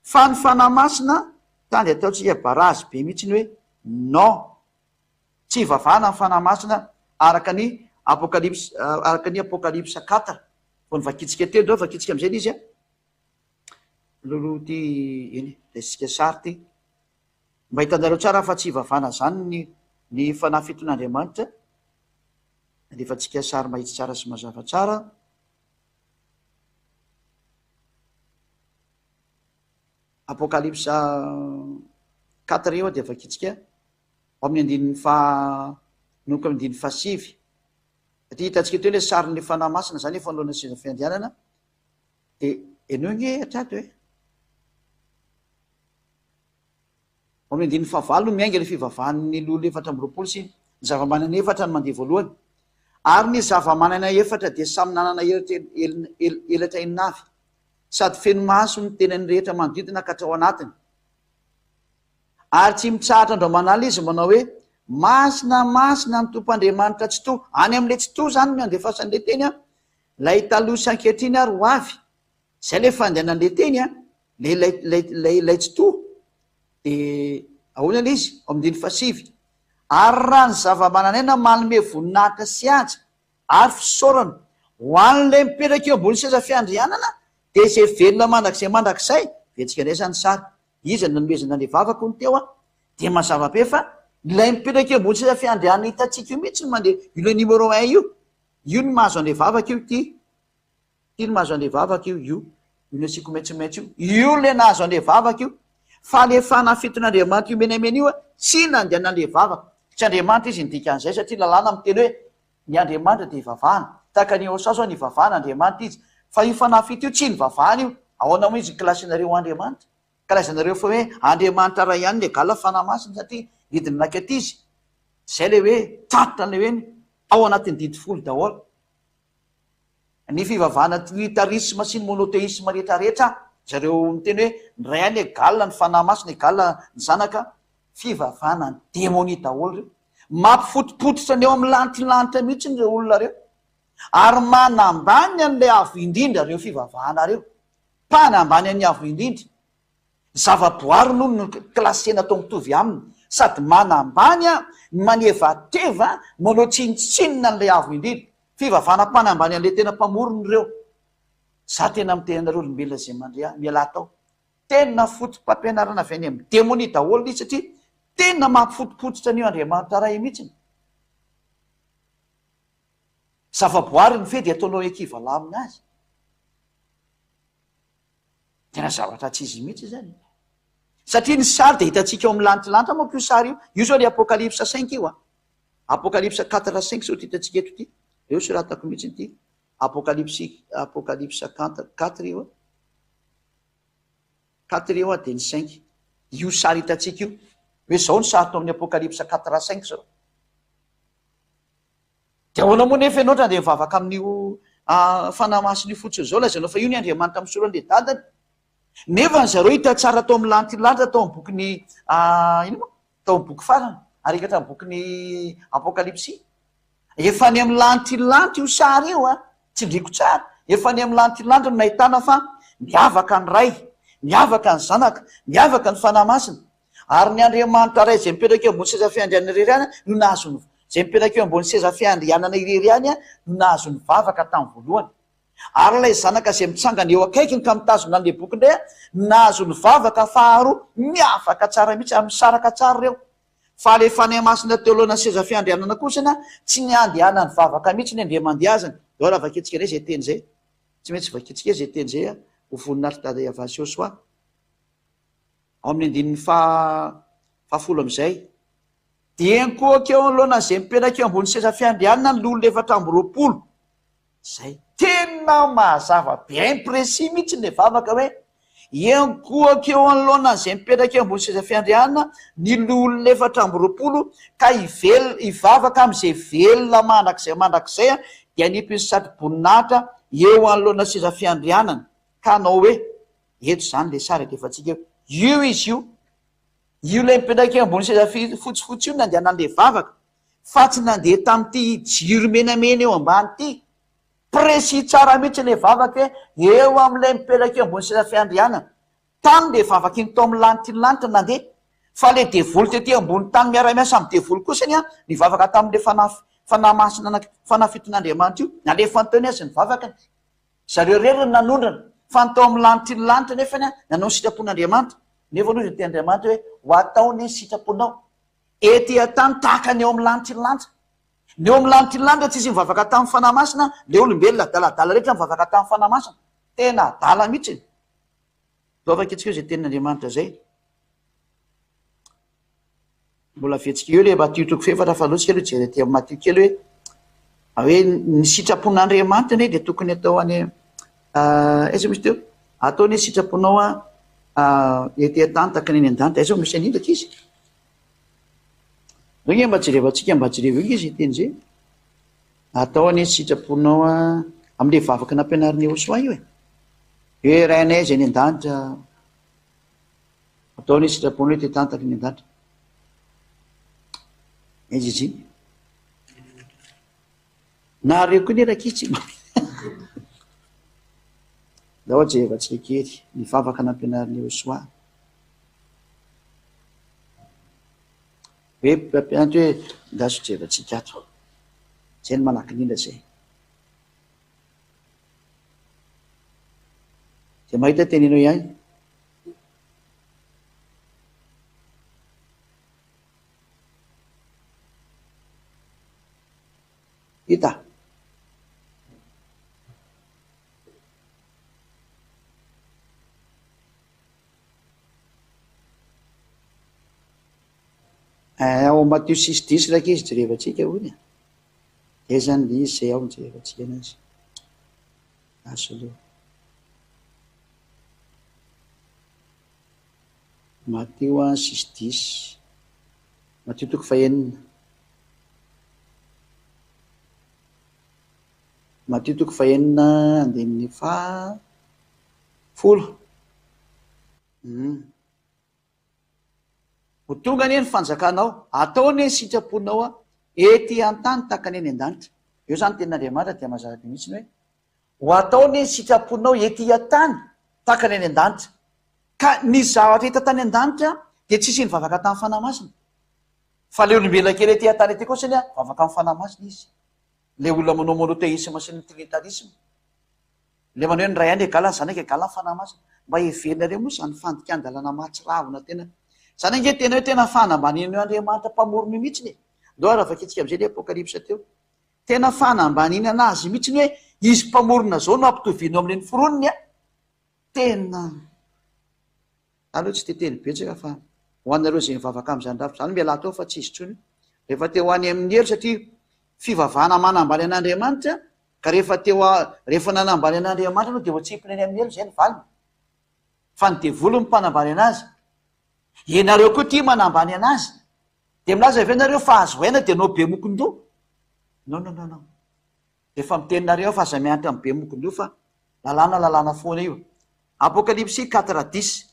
fa ny fanahy masina tany ataotsika barazy be mihitsy ny hoe non, tsy hivavahana ny fanahy masina araka ny apokalypsa 4 vo nivakitsika teo ndreo vakitsika am'izay izy lolo ty iny resika sary ty mba hitanareo tsara fa tsy hivavahana zany ny fanahy fiton'Andriamanitra. Alefantsika sary mahitsy tsara sy mazava tsara. Apokalypsa 4 eo dia vakitsika ao amin'ny andininy noko amin'ny andininy 7. Satria hitantsika teo le sarin'ny fanahy masina zany efa alohan'ny seza fiandianana, dia eneo ny atrato hoe ao amin'ny andininy 9 no miainga le fivavahan'ny lolo 4 sy ny zava-manana 4 no mandeha voalohany, ary ny zava-manana 4 dia samy nanana elatra eninavy sady feno maso ny tenany rehetra manodidina ka hatrao anatiny, ary tsy mitsahatra andro manala izy manao hoe masina masina ny tompoandriamanitra tsy to. Any amin'le tsy to zany miandefasan'le teny lay taloha sankehitriny ary ho avy, zay le fandehanan'le teny lay tsy to. Dia ahoana le izy ao amin'ny 7, ary raha ny zava-mananaina manome voninahitra sy aja ary fisaorana ho an'le mipetraka eo ambony seza fiandrianana, dia izay velona mandrakizay vetsika indray zany sary izy nanomezana le vavako ny teo dia mazava-be fa ilay mipetraka eo ambony seza fiandrianana hitantsika io mihitsy no mandeha io le numéro 1 io no mahazo an'le vavaka io, ty no mahazo an'le vavaka io no asiko maitsomaitso io le nahazo an'le vavaka io. Fa le fanahy fiton'Andriamanitra io menamena io tsy nandehanana an'le vavaka, tsy Andriamanitra izy nidika an'izay satria lalàna miteny hoe ny Andriamanitra dia hivavahana, tahaka ny Yehosoa zao nivavahana Andriamanitra izy, fa io fanahy fito io tsy nivavahana io. Ahoana moa izy klasinareo Andriamanitra? Karazanareo fa hoe Andriamanitra ray ihany le gala fanahy masina satria hidiny nankety izy, zay le hoe tratra le hoe ao anatin'ny didy folo daholo. Ny fivavahana tritarisme sy ny monoteisme rehetrarehetra zareo miteny hoe ny ray any gala ny fanahy masina gala ny zanaka, fivavahana ny démonie daholo reo, mampifotopototra ny eo amin'ny lanitra mihitsy ny reo olona reo, ary manambany an'le avo indrindra reo fivavahana reo, mpanambany an'ny avo indrindra. Zavaboary no no klasena tao mitovy aminy, sady manambany manevateva manao tsinitsinina n'le avo indrindra, fivavahana mpanambany an'le tena mpamorony reo. Za tena mitenanareo olombelona zay mandrea miala tao, tena fotom-pampianarana avy any amin'ny démonie daholo izy satria tena mampifotopototra an'io Andriamanitra ray mihitsy. Zavaboary ny fedy ataonao ekivala aminy azy, tena zavatra tsy izy mihitsy zany, satria ny sary dia hitantsika eo amin'ny lanitra moa io sary io zao le apokalypsa 5 io apokalypsa 4-5 zao ty hitantsika eto ty, eo soratako mihitsy ty apokalypsa 4 io 4 io dia ny 5 io sary hitantsika io hoe zao ny sary tao amin'ny apokalypsa 4-5 zao. Dia ahoana moa nefa ianao ohatran'ny dia mivavaka amin'io fanahy masina io fotsiny zao lazainao fa io ny Andriamanitra misorany le dadany, nefa ny zareo hita tsara tao amin'ny lantilanitra tao amin'ny bokiny ino moa tao amin'ny boky farana ary ekatra amin'ny bokiny apokalipsy efa ny amin'ny lantilanitra io sary io tsy ndriko tsara efa ny amin'ny lantilanitra no nahitana fa miavaka ny ray miavaka ny zanaka miavaka ny fanahy masina ary ny Andriamanitra ray zay mipetraka eo ambony seza fiandrianana irery no nahazo zay mipetraka eo ambony seza fiandrianana irery any no nahazo ny vavaka tamin'ny voalohany ary ilay zanaka izay mitsangana eo akaikiny ka mitazona an'ilay boky indray nahazo ny vavaka faharoa miavaka tsara mihitsy amin'ny saraka tsara reo fa le fanahy masina teo alohana seza fiandrianana kosana tsy ny andehana ny vavaka mihitsy ny andrea mandeazana deo raha vaketsika ray zay teny zay tsy maintsy vaketsika zay teny zay ho voninahitra dada Iavasy Joshua ao amin'ny andinin'ny fahafolo am'izay dia nkoaka eo alohana zay mipetraka eo ambony seza fiandrianana ny lolo 420 zay tena mahazava be impresi mihitsy ny vavaka hoe enkoaka eo anoloana zay mipetraka eo ambony seza fiandrianana ny lolo 420 ka ivavaka am'izay velona mandrakizay dia nipiny satroboninahitra eo anoloana seza fiandrianana ka anao hoe eto zany le sary edefatsika io izy io le mipetraka eo ambony seza fotsifotsy io nandeha nan'le vavaka fa tsy nandeha tamin'ity jiro menamena eo ambany ity précis tsara mihitsy le vavaka eo amin'ilay mipetraka eo ambony seza fiandrianana tany le vavaka iny tao amin'ny lantilanitra nandeha fa le devoly tety ambony tany miara-miasa amin'ny devoly kosany ny vavaka tamin'le fanahy masina fanahy fiton'Andriamanitra io nalefa nytaony azy ny vavakany zareo rery ny nanondrana fa ny tao amin'ny lantilanitra nefany nanao ny sitrapon'Andriamanitra nefa aloha zay tean'Andriamanitra hoe ho ataony ny sitraponao ety tany tahaka ny eo amin'ny lantilanitra ny eo amin'ny lantilanitra tsy izy mivavaka tamin'ny fanahy masina le olombelona daladala rehetra mivavaka tamin'ny fanahy masina tena dala mihitsy dao vaketsika eo zay tenin'Andriamanitra zay mbola vetsika eo le Matio 7 fa alohatsika aloha jery ty amin'ny Matio kely hoe ny sitrapon'Andriamanitra ne de tokony atao any aiza misy teo atao ny sitraponao ety tany taka ny eny an-danitra aiza misy anindraka izy rege mba jerevantsika mba jereva io izy teny zay atao ny sitraponao amin'le vavaka nampianariny Joshua io hoe rainay zay ny an-danitra atao ny sitraponao ety tany taka ny an-danitra izy izy nareo koa nerakitsy da oha jerevantsika kely ny vavaka nampianariny Joshua hoe mpampianatra hoe ndaso jerevantsika ato zay ny manakin'indra zay zay mahita tenenao ihany hita ao Matio 6:10 raka izy jerevantsika hony zay zany le izy zay ao ny jerevantsika anazy aso aloha Matio 6:10 Matio 4 Matio 4 andininy folo ho tonga ny ny fanjakanao ataony ny sitraponao ety an-tany taka ny eny an-danitra eo zany tenin'Andriamanitra dia mazava be mihitsy ny hoe ho ataony ny sitraponao ety an-tany taka ny eny an-danitra ka ny zavatra hita tany an-danitra dia tsisy ny vavaka tamin'ny fanahy masina fa le olombelona kely ety an-tany ety kosany vavaka amin'ny fanahy masina izy le olona manao monoteisme sy ny trinitarisme le manao hoe ny ray any egala ny zanaka egala ny fanahy masina mba heverinareo moa zany fandikan-dalana mahatsiravina tena zany ange tena hoe tena fahanambanina eo Andriamanitra mpamorony mihitsiny ndao raha vaketsika am'izay le apokalipsa teo tena fahanambanina anazy mihitsiny hoe izy mpamorona zao no ampitoviana amin'le ny foroniny tena aloha tsy teteny betsaka fa hoanareo zay mivavaka am'izany rafitra zany miala tao fa tsy izy tsony rehefa teo any amin'ny elo satria fivavahana manambany an'Andriamanitra ka rehefa nanambany an'Andriamanitra no dia voatsipiny any amin'ny elo zay ny valiny fa ny devolo ny mpanambany anazy ianareo koa tia manambany anazy dia milaza avy nareo fa azo aina dia nao be mokondoa no efa miteninareo fa aza miantra amin'ny be mokondoa fa lalàna foana io Apokalipsy 4:10.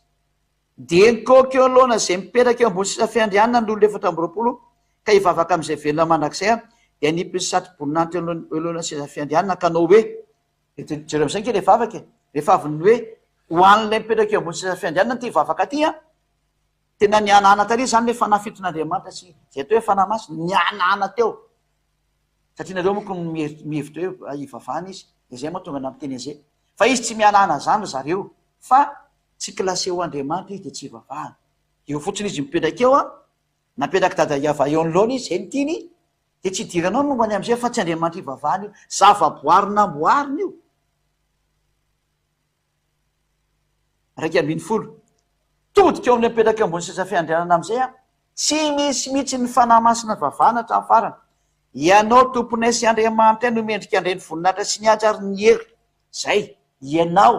Dia nikoky eo alohana izay mipetraka eo ambony sisa fiandrianana ny olona 420 ka hivavaka amin'izay velona mandrakizay dia nipy satro-boninahitra eo alohana sisa fiandrianana ka nao hoe jereo amin'izay ke le vavaka rehefa avy ny hoe ho an'ilay mipetraka eo ambony sisa fiandrianana ty hivavaka ty tena nianana tary zany le fanahy fiton'Andriamanitra sy zay atao hoe fanahy masina nianana teo satria nareo moko mihevitra hoe hivavahana izy izay moa tonga namiteny an'izay fa izy tsy mianana zany zareo fa tsy klasé ho Andriamanitra izy dia tsy hivavahana eo fotsiny izy mipetraka eo napetraka dada Iava eo anoloana izy zay ny tiany dia tsy idiranao momba ny amin'izay fa tsy Andriamanitra hivavahana io zava-boary namboarina io 1:20 todika eo amin'ny mipetraka ambony sisa fiandrianana amin'izay tsy misy mihitsy ny fanahy masina vavahana hatramin'ny farany ianao tomponay sy Andriamanitra no mendrika andray ny voninahitra sy nihaja ary ny hery zay ianao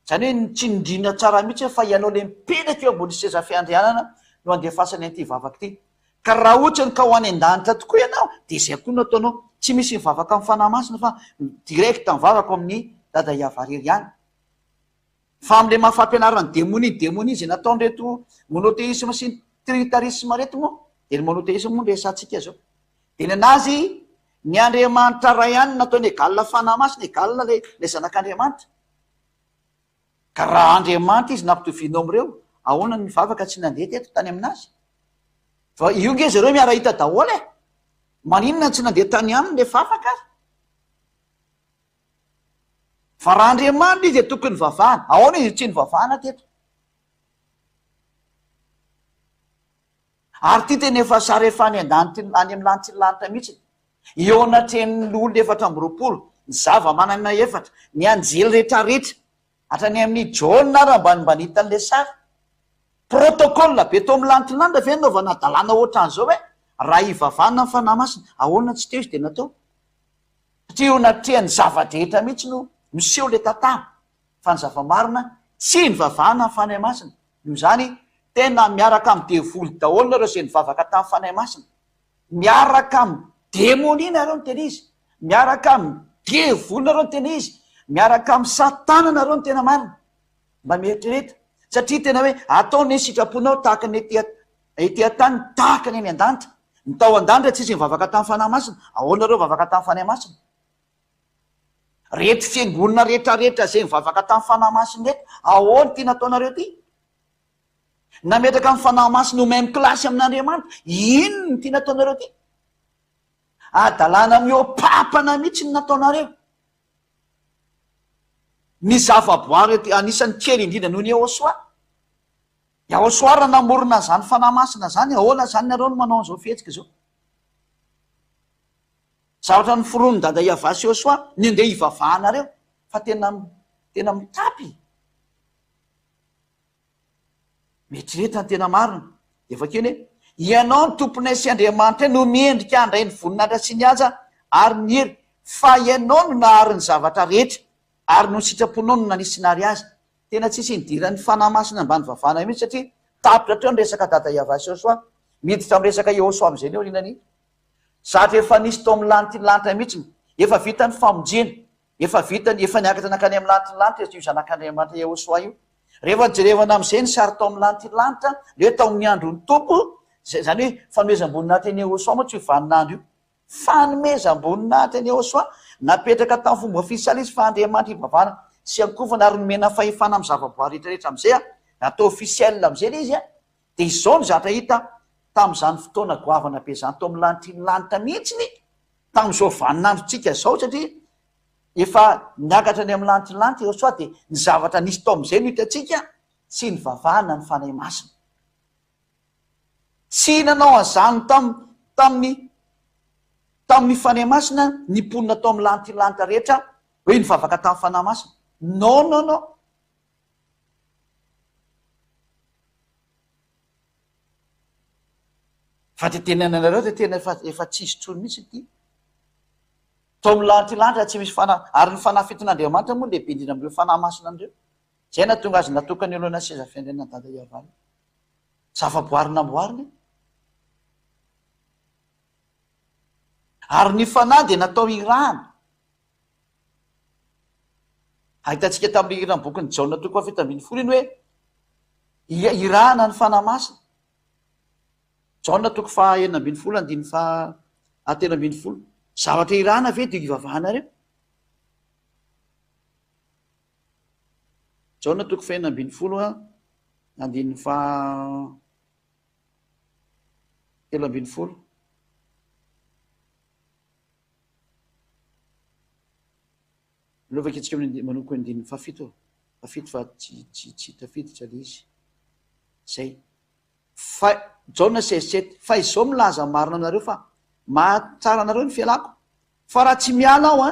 zany hoe tsy nindrina tsara mihitsy fa ianao le mipetraka eo ambony sisa fiandrianana no andefasany an'ity vavaka ity ka raha ohatrany ka ho any an-danitra tokoa ianao dia izay koa no ataonao tsy misy mivavaka amin'ny fanahy masina fa direkta mivavaka amin'ny dada Iava irery ihany fa amin'le mahafampianarany demoni izy nataonreto monoteisme sy tritarisme reto moa dia ny monoteisme moa resantsika zao dia ny anazy ny Andriamanitra ray ihany nataony egalina fanahy masina egalina le zanak'Andriamanitra ka raha Andriamanitra izy nampitovianao amin'ireo ahoana ny mivavaka tsy nandeha teto tany aminazy fa io nge zareo miara hita daholo maninona tsy nandeha tany aminy le vavaka azy fa raha Andriamanitra izy dia tokony vavahana ahoana izy tsy nivavahana teto ary ty tena efa sary efa any an-danitra any amin'ny lanitra ny lanitra mihitsy eo anatrehan'ny olona 420 ny zava manana efatra ny anjely rehetrarehetra hatrany amin'ny jaona ary ambanimbanitan'le sary protocole be to amin'ny lanitra ny lanitra ve naovana dalàna ohatran'izao hoe raha hivavahana ny fanahy masina ahoana tsy teo izy dia natao satria eo anatrehan'ny zava-drehetra mihitsy no miseho le tantara fa ny zava-marina tsy nivavahana ny fanahy masina io zany tena miaraka amin'ny devoly daholo nareo izay nivavaka tamin'ny fanahy masina miaraka amin'ny demoni nareo no tena izy miaraka amin'ny devoly nareo no tena izy miaraka amin'ny satana nareo no tena marina mba mieritrereta satria tena hoe ataony sitraponao tahaka ny ety tany tahaka ny any an-danitra ny tao an-danitra tsisy mivavaka tamin'ny fanahy masina ahoana nareo mivavaka tamin'ny fanahy masina rehetra fiangonana rehetrarehetra zay mivavaka tamin'ny fanahy masina rehetra ahoana ty nataonareo ty nametraka amin'ny fanahy masina ho même klasy amin'Andriamanitra ino ny ty nataonareo ty adalàna miopapana mihitsy ny nataonareo ny zava-boary anisan'ny kely indrindra noho ny Yahosoa Yahosoa raha namorona zany fanahy masina zany ahoana zany nareo no manao an'izao fihetsika zao zavatra ny foronony dada Iava sy Yahosoa ny andeha hivavahanareo fa tena mitapy mieritrereta ny tena marina dia efa keny hoe ianao ny tomponay sy Andriamanitra no miendrika andray ny voninahitra sy ny haja ary ny hery fa ianao no nahary ny zavatra rehetra ary no sitraponao no nanisy azy tena tsisy nidiran'ny fanahy masina ambany vavahana mihitsy satria tapitra treo ny resaka dada Iava sy Yahosoa miditra amin'ny resaka Yahosoa amin'izay eo rinany zatra efa nisy tao amin'ny lanitra ny lanitra mihitsy efa vita ny famonjena efa niakatra nakany amin'ny lanitra ny lanitra io zanak'Andriamanitra Yahosoa io rehefa jerevana amin'izay ny sary tao amin'ny lanitra ny lanitra le tao amin'ny andro ny tompo zany hoe fanomezam-boninahitra ny Yahosoa moa tsy hovanin'andro io fanomezam-boninahitra ny Yahosoa napetraka tamin'ny fomba ofisialy izy fa Andriamanitra hivavahana sy ankovana ary nomena fahefana amin'ny zava-boary rehetrarehetra amin'izay natao ofisialy amin'izay le izy dia izao ny zatra hita tamin'izany fotoana goavana be zany tao amin'ny lanitra ny lanitra mihitsiny tamin'izao vaninandrotsika zao satria efa niakatra ny amin'ny lanitra ny lanitra Yahosoa dia ny zavatra nisy tao amin'izay no hitatsika sy ny vavahana ny fanahy masina tsy nanao an'izany tamin'ny fanahy masina ny mponina tao amin'ny lanitra ny lanitra rehetra hoe nivavaka tamin'ny fanahy masina non fa ty tenananareo dia tena efa tsisy trony mihitsy ty tao amin'ny lanitra lanitra tsy misy fanahy ary ny fanahy fiton'Andriamanitra moa lehibe indrindra amin'ireo fanahy masina andreo zay natonga azy natokany aloana seza fiandrianana dada Iava zava-boary namboariny ary ny fanahy dia natao irahana ahitantsika tamin'ny irany bokyny Jaona toko fahafito ambin'ny folo iny hoe irahana ny fanahy masina. Jaona toko fahaenina ambin'ny folo andiny telo ambin'ny folo. Zavatra irahana ve dia ivavahana reo? Jaona toko fahaenina ambin'ny folo andiny telo ambin'ny folo. Lovaka itsika manoko andiny fahafito fa tsy tafiditra le izy. Zay. Jaona 16:7 fa izao milaza marina anareo fa mahatsara anareo ny fialako. Fa raha tsy miala aho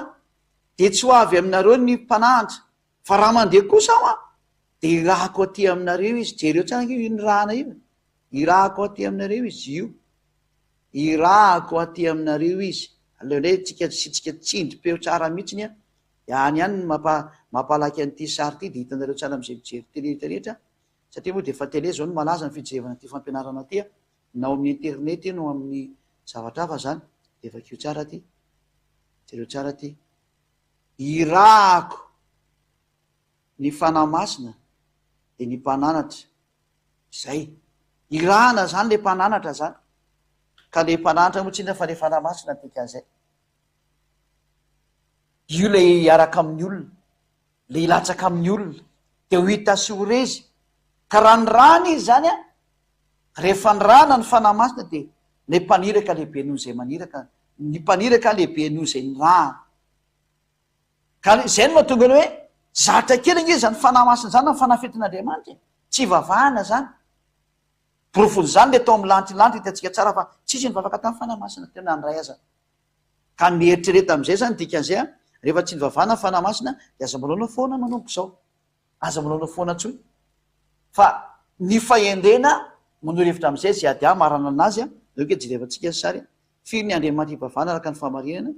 dia tsy ho avy aminareo ny mpanahitra. Fa raha mandeha kosa aho dia irahako aty aminareo izy. Jereo tsara io ny rahana io. Irahako aty aminareo izy io. Irahako aty aminareo izy. Aleolay tsika tsindry-peo tsara mihitsiny ihany ny mampalaky an'ity sary ity dia hitanareo tsara amin'izay mijery tele rehetra. Satria moa dia efa tele zao no malaza ny fijerevana ity fampianarana ity nao amin'ny internet no amin'ny zavatra hafa zany. Dia efa kio tsara ty. Jereo tsara ty. Irahako ny fanahy masina dia ny mpananatra. Zay. Irahana zany le mpananatra zany. Ka le mpananatra moa tsina fa le fanahy masina dikan'izay. Io le hiaraka amin'ny olona, le hilatsaka amin'ny olona, dia ho hita sy ho rezy. Ka raha ny rany izy zany rehefa ny rana ny fanahy masina dia ny mpaniraka lehibe noho izay maniraka, ny mpaniraka lehibe noho izay ny rana. Ka izay no mahatonga ny hoe zatra kely izy zany fanahy masina zany ny fanafetin'Andriamanitra. Tsy vavahana zany. Porofony zany le tao amin'ny lantilanitra hitantsika tsara fa tsisy ny vavaka tamin'ny fanahy masina tena andray aza. Ka mieritrereta amin'izay zany dikan'izay rehefa tsy ny vavahana ny fanahy masina dia aza mbola hanao foana manomboka izao. Aza mbola hanao foana tsoy. Fa ny fahendrena manoro hevitra amin'izay sy ady marana anazy oke jerevantsika sary firy ny Andriamanitra hivavahana araka ny fahamarinana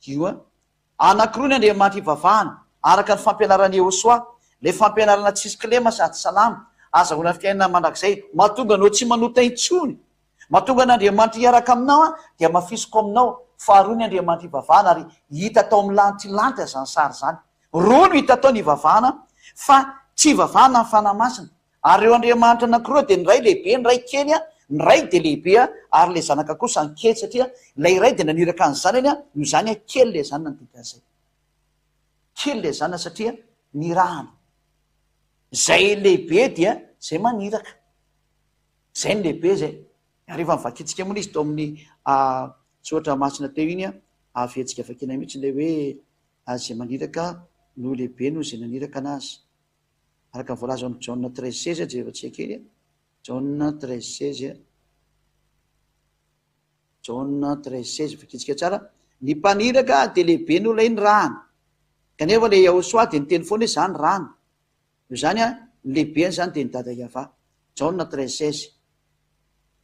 io anankiroa ny Andriamanitra hivavahana araka ny fampianarana Yehosoa, le fampianarana tsisy kilema sady salama azahoana fiainana mandrakizay mahatonga anao tsy manota intsony, mahatonga n'Andriamanitra hiaraka aminao dia mafisoko aminao. Faharoa ny Andriamanitra hivavahana ary hita tao amin'ny lantilanitra zany sary zany. Roa no hita tao ny hivavahana fa tsy hivavahana ny fanahy masina. Ary eo Andriamanitra anankiroa dia ny ray lehibe, ny ray kely, ny ray dia lehibe ary le zanaka kosa ny kely satria ilay ray dia naniraka ny zanany no zany kely le zanana ny dikan'izay. Kely le zanana satria nirahana. Zay lehibe dia zay maniraka. Zay ny lehibe zay. Ary efa mivakitsika moa izy tao amin'ny tsotra masina teo iny aventsika vakina mihitsy ilay hoe zay maniraka no lehibe no zay naniraka anazy. Araka ny voalaza amin'ny Jaona 13:16 jerevantsika kely. Jaona 13:16. Jaona 13:16 vakitsika tsara. Ny mpaniraka dia lehibe no ilay ny rana. Kanefa le Yehosoa dia niteny foana hoe zany rana. Io zany ny lehibe zany dia ny dada Iavà. Jaona 13:16.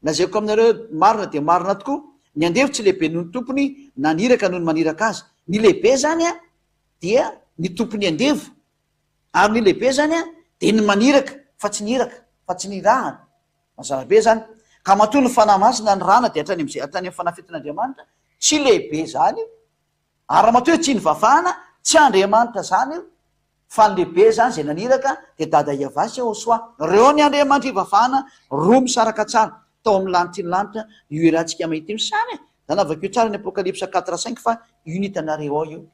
Lazaiko aminareo marina dia marina tokoa. Ny andefo tsy lehibe noho ny tompony, naniraka noho ny maniraka azy. Ny lehibe zany dia ny tompony andefo. Ary ny lehibe zany dia ny maniraka fa tsy niraka, fa tsy nirahana. Mazava be zany. Ka matoa ny fanahy masina ny rana dia hatrany amin'ny fanafetin'Andriamanitra tsy lehibe zany. Ary matoa tsy ny vavahana tsy Andriamanitra zany io. Fa ny lehibe zany zay naniraka dia dada Iavà sy Yehosoa. Reo ny Andriamanitra hivavahana roa misaraka tsara. Tao amin'ny lanitra io irantsika mahita sany zany avakeo tsara ny Apokalipsa 4:5 fa io ny hitanareo ao io.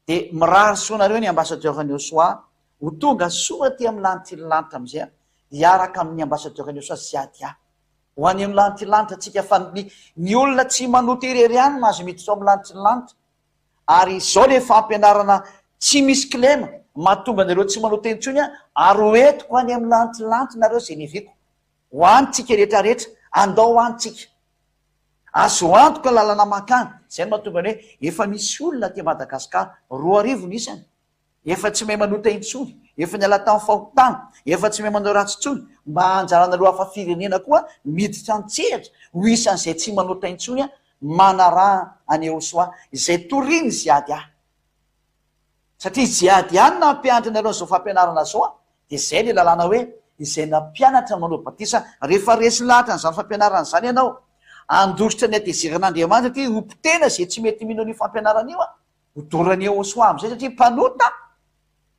Dia mirary soanareo ny ambasadeur-ny Yehosoa ho tonga soa aty amin'ny lanitra amin'izay hiaraka amin'ny ambasadeur-ny Yehosoa sy ady ho any amin'ny lanitra tsika fa ny olona tsy manoto irery ihany mahazo miditra ao amin'ny lanitra. Ary izao le fampianarana tsy misy kilema mahatonga anareo tsy manoto intsony ary hoentiko any amin'ny lanitra nareo zay neviko. Ho antsika rehetrarehetra andao antsika. Azo antoka lalana makany. Zay no mahatonga ny hoe efa misy olona aty Madagasikara 2 isany. Efa tsy mahay manota intsony, efa niala tamin'ny fahotana, efa tsy mahay manao ratsy intsony, mba anjaranareo hafa firenena koa miditra antsehatra ho isan'izay tsy manota intsony manaraha any Yehosoa izay toriany ziady satria ziady ihany nampianatra anareo zao fampianarana zao dia zay le lalàna hoe izay nampianatra manao batisa rehefa resy lahatra n'izany fampianarana izany ianao andositra ny adeziran'Andriamanitra ty ompitena zay tsy mety mino ny fampianarana io ho dorany Yehosoa amin'izay satria mpanota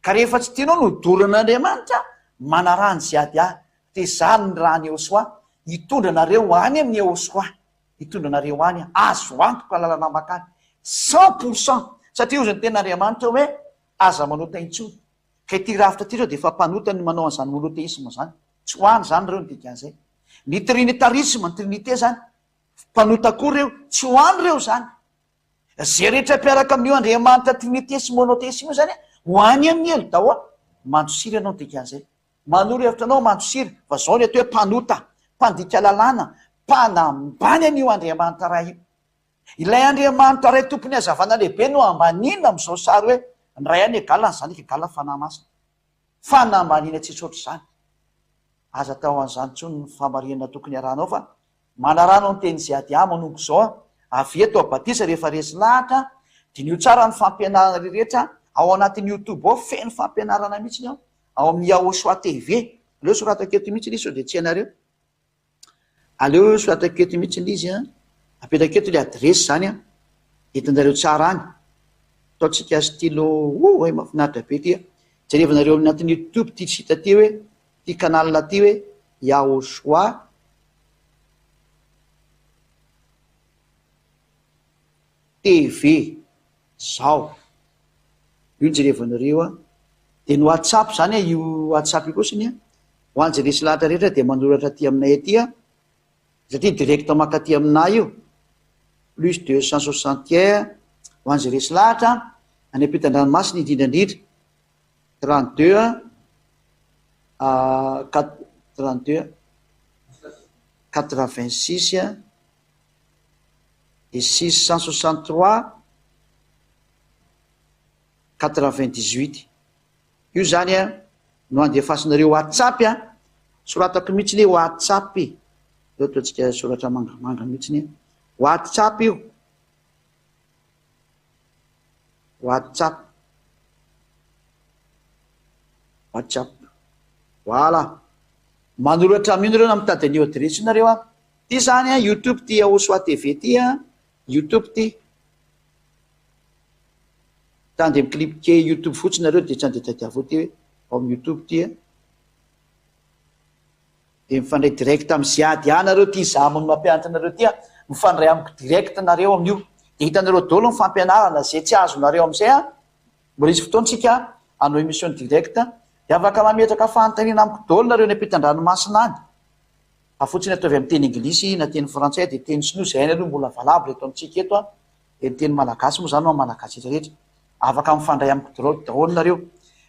ka rehefa tsy tianao no doran'Andriamanitra manarany sy ady ahy ty zany ny raha ny Iosoa hitondra nareo any amin'ny Iosoa, hitondra nareo any azo antoka lalana makany 100%, satria io zany ten'Andriamanitra hoe aza manota intsony. Ka ity rafitra ty reo dia efa mpanotany manao an'izany monoteisme zany, tsy hoany zany reo ny dikan'izay. Ny trinitarisme, ny trinité zany mpanota koa reo, tsy hoany reo zany. Zay rehetra mpiaraka amin'io Andriamanitra trinité sy monoteisme io zany hoany amin'ny elo daholy. Mandrosiry ianao dikan'izay, manoro hevitra anao mandrosiry fa zao ny atao hoe mpanota, mpandika lalàna, mpanambany an'io Andriamanitra ray io. Ilay Andriamanitra ray tompony hazavana lehibe no ambanina amin'izao sary hoe ny ray any egalana zany egalana fanahy masina, fanambanina tsy tsotra zany. Aza tao an'izany ntsony ny famarina tokony arahanao fa manaranao ny teny zay ady manompo zao avy eto abatisa rehefa resy lahatra dinio tsara ny fampianarana rehetra ao anatin'ny YouTube ao feno fampianarana mihitsy ao, ao amin'ny Yahosoa TV. Aleo soratako eto mihitsy izy dia tsy ianareo, aleo soratako eto mihitsy izy apetraka eto le adresy zany hitanareo tsara any. Ataontsika stylo hay mahafinaritra be ty jerevanareo anatin'ny YouTube ty tsy hita ty hoe ty kanalina ty hoe Yahosoa TV zao, io ny jerevanareo dia ny WhatsApp zany io WhatsApp io kosiny ho an'izay resy lahatra rehetra dia manoratra ty aminay aty satria direct maka ty aminay io plus 261 ho an'izay resy lahatra any ampitan-dranomasina indrindrandrindra 32 86 et 663 98. Io zany no andefasinareo WhatsApp soratako mihitsy ny WhatsApp eo toantsika soratra mangamanga mihitsy ny WhatsApp io, WhatsApp voilà. Manoratra amin'io nareo na mitady an'io adresy nareo ty zany YouTube ty Yahosoa TV ty YouTube ty tande miclipke YouTube fotsiny nareo dia tsy andetsaky avo ty hoe ao amin'ny YouTube ty dia mifandray direct amin'izay ady nareo ty zamony mampianatra nareo ty mifandray amiko direct nareo amin'io dia hitanareo daholo ny fampianarana zay tsy azonareo amin'izay mbola isy fotoantsika hanao émission direct dia afaka mametraka fanontaniana amiko daholo nareo ny ampitan-dranomasina any. Fotsiny ataovy amin'ny teny anglisy na teny frantsay dia teny sinoa zay aloha mbola valable eto amintsika eto dia ny teny malagasy moa zany malagasy rehetra afaka mifandray amiko daholo nareo.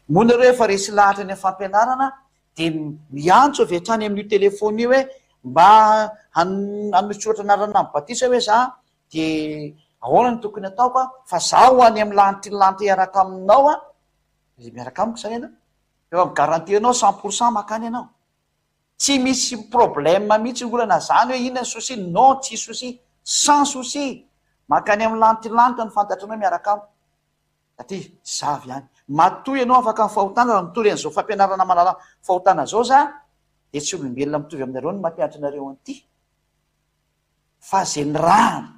Moa nareo efa resy lahatra ny fampianarana dia miantso avy hatrany amin'io telefony io hoe mba hanosoratra anarana amin'ny batisa hoe za dia ahoana ny tokony ataoko fa zaho any amin'ny lanitry iaraka aminao miaraka amiko zany ianao efa migaranty anao 100% makany ianao, tsy misy problème mihitsy olana zany hoe inona ny souci, non tsy souci, sans souci, makany amin'ny lanitry ny fantatranao miaraka amiko satria zavy ihany matoy ianao afaka mifahotana mitory an'izao fampianarana malala fahotana zao za dia tsy olombelona mitovy aminareo ny mampianatra nareo an'ity fa zay ny rahana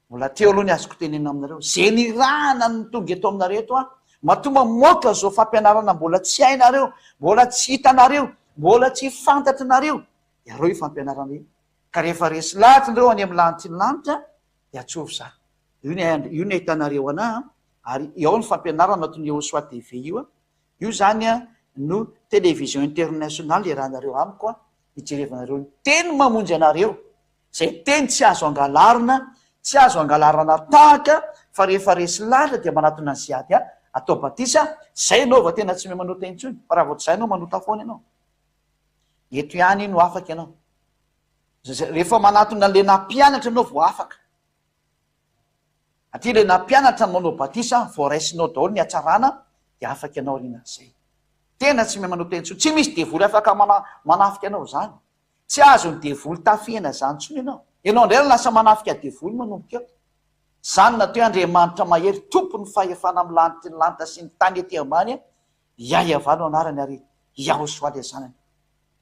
mbola teo aloha ny azoko tenena aminareo, zay ny rahana ny tonga eto aminareo eto matoa mamoaka zao fampianarana mbola tsy hainareo, mbola tsy hitanareo, mbola tsy fantatrinareo iareo io fampianarana io. Ka rehefa resy lahatra nareo any amin'ny lanitry ny lanitra dia atsovy za io ny ahitanareo anahy ary ao ny fampianarana toy ny Yahosoa TV io zany no télévision internationale rahanareo amiko hijerevanareo ny teny mamonjy anareo, zay teny tsy azo angalarina, tsy azo angalarana tahaka fa rehefa resy lahatra dia manatona ny ziady atao batisa zay anao va tena tsy me manota intsony fa raha voatrzay anao manota foana ianao eto ihany no afaka ianao rehefa manatona le nampianatra anao vo afaka atria le nampianatra ny manao batisa vo raisinao daholo ny atsarana dia afaka ianao rinan'izay tena tsy me manota intsony, tsy misy devoly afaka manafika anao zany, tsy azo ny devoly tafihana zany tsony ianao indray lasa manafika devoly manomboka eo zany natao hoe Andriamanitra mahery tompony fahefana amin'ny lanitry ny lanitra sy ny tany ety ambany Yahveh anarany ary Yahosoa le zanany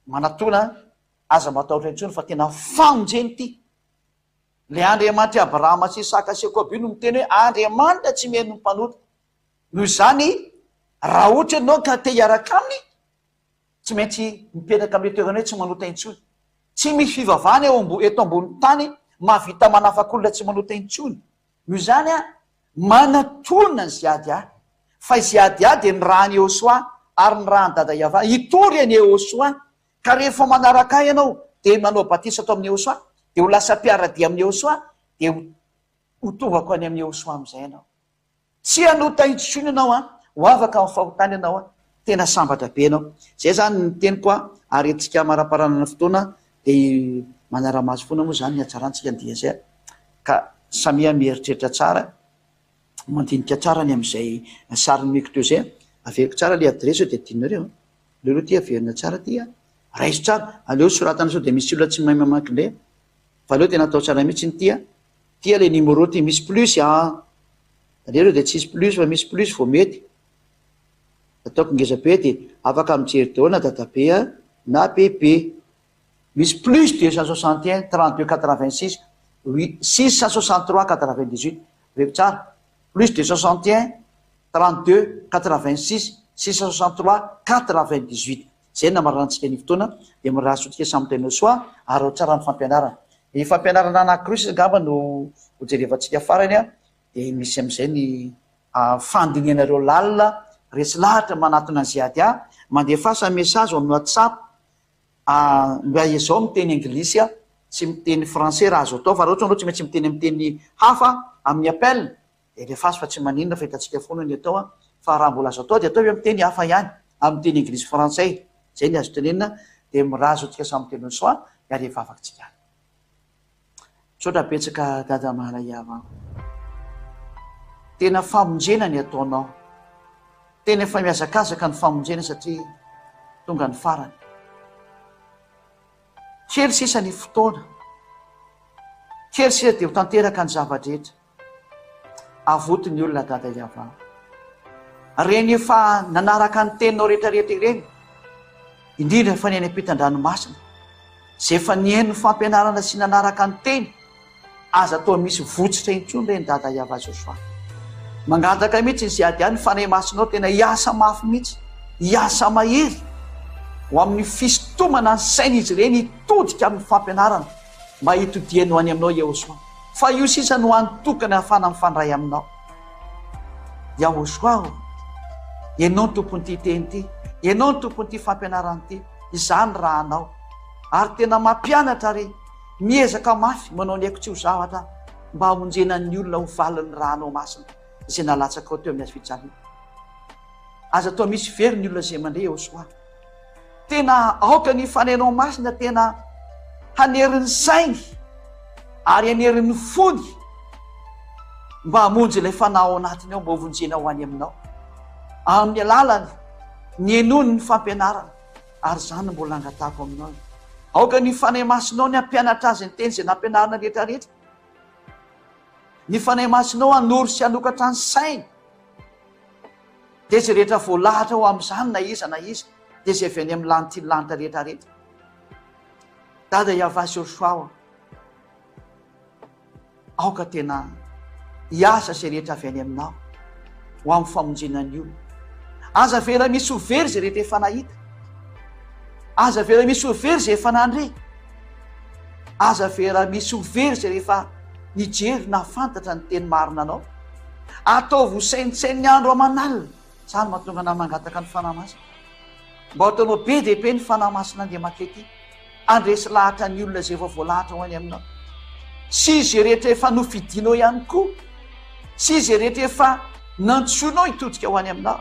manatona aza matahotra intsony fa tena famonjeny ty le Andriamanitra Abrahama sy Isaka sy Jakoba io no miteny hoe Andriamanitra tsy meno ny mpanota noho izany raha ohatra ianao ka te hiaraka aminy tsy maintsy mipetraka amin'ny toerana hoe tsy manota intsony. Tsy misy fivavahana eto ambony tany mahavita manafakolona tsy manota intsony. Noho izany a manatonina ny ziady ahy, fa iziady ahy dia ny rahany Iosoa ary ny rahany dada Iava hitory eny Iosoa. Ka rehefa manaraka ahy ianao dia manao batisa atao amin'ny Iosoa, dia ho lasa mpiaradia amin'ny Iosoa, dia ho tongako any amin'ny Iosoa amin'izay ianao. Tsy hanota intsony ianao a, ho afaka amin'ny fahotana ianao a, tena sambatra be ianao. Zay zany ny teniko a, ary antsika maraparanana fotoana dia manara-maso foana moa zany ny hatsarantsika dia zay. Ka samia mieritreritra tsara, mandinika tsara ny amin'izay sariny miko teo zay. Averiko tsara le adresy dia tianareo. Leo ty averina tsara ty a, raiso tsara. Aleo soratana sao dia misy olona tsy mahay mamaky indray. Fa aleo tena atao tsara mihitsy ny ty a. Ty a le numéro ty misy plus a. Aleo dia tsisy plus fa misy plus vao mety. Ataoko ngeza be dia afaka mijery daholo na dadabe a na bebe. Misy plus 261 32 86 663 98. Reko tsara. Plus 261 32 86 663 98. Zay namarantsika ny fotoana dia mirasotsika samy tena soa ary ao tsara ny fampianarana. Ny fampianarana anankiroa sisa ngamba no hojerevantsika farany a, dia misy amin'izay ny fandinenareo lalina resy lahatra manatona ny ziady ahy, mandefasa message amin'ny WhatsApp. Mba izao miteny anglisy a, tsy miteny français raha azo atao, fa raha ohatra anao tsy maintsy miteny amin'ny teny hafa amin'ny appel dia lefasy fa tsy maninona fa hitantsika foana ny atao a. Fa raha mbola azo atao dia atao amin'ny teny hafa ihany, amin'ny teny anglisy français. Zay ny azo tenenina dia mirazo antsika samy teny soa ary efa afakantsika. Sotra betsaka dada mahala Iava, tena famonjena ny ataonao, tena efa miazakazaka ny famonjena satria tonga ny farany. Kely sisa ny fotoana, kely sisa dia ho tanteraka ny zavadrehetra. Avoty ny olona dada Iava, reny efa nanaraka ny teninao rehetrarehetra ireny, indrindra fa ny any ampitan-dranomasina, zay efa nihaino ny fampianarana sy nanaraka ny teny, aza toa misy votsitra intsony reny dada Iava Josoa. Mangataka mihitsy ny ziady any, ny fanahy masinao tena hiasa mafy mihitsy, hiasa mahery ho amin'ny fisintomana ny sain'izy ireny hitodika amin'ny fampianarana mba hitodiany ho any aminao Iosoa. Fa io sisa no antokana ahafana mifandray aminao. Iosoa, ianao ny tompon'ity teny ity, ianao ny tompon'ity fampianarana ity, izany raha anao. Ary tena mampianatra ary miezaka mafy manao ny haiko tsy ho zavatra mba hamonjena ny olona ho valin'ny raha anao masina izay nalatsaka ao teo amin'ny azy fijaliana. Aza toa misy very ny olona izay mandray Iosoa. Tena aoka ny fanainao masina tena hanerin'ny sainy ary hanerin'ny fony mba hamonjy ilay fanao anatiny ao, mba hovonjena ho any aminao amin'ny alalany ny enony ny fampianarana, ary zany mbola angatako aminao. Aoka ny fanahy masinao ny hampianatra azy ny teny izay nampianarana rehetrarehetra. Ny fanahy masinao hanory sy hanokatra ny sainy, dia zay rehetra voalahatra ho amin'izany na iza dia zay avy any amin'ny lanitry ny lanitra rehetrarehetra. Dada Iava Josoa, aoka tena hiasa zay rehetra avy any aminao ho amin'ny famonjena ny olona. Aza vera misy overy zay rehetra efa nahita, aza vera misy overy zay efa nandre, aza vera misy overy zay rehefa nijery na fantatra ny teny marina anao. Ataovy ho sainitsainy ny andro aman'alina, zany mahatonga na mangataka ny fanahy masina. Mba ataonao be dia be ny fanahy masina andeha makety, andresy lahatra ny olona zay efa voalahatra ho any aminao, sy zay rehetra efa nofidinao ihany koa, sy zay rehetra efa nantsoinao hitodika ho any aminao.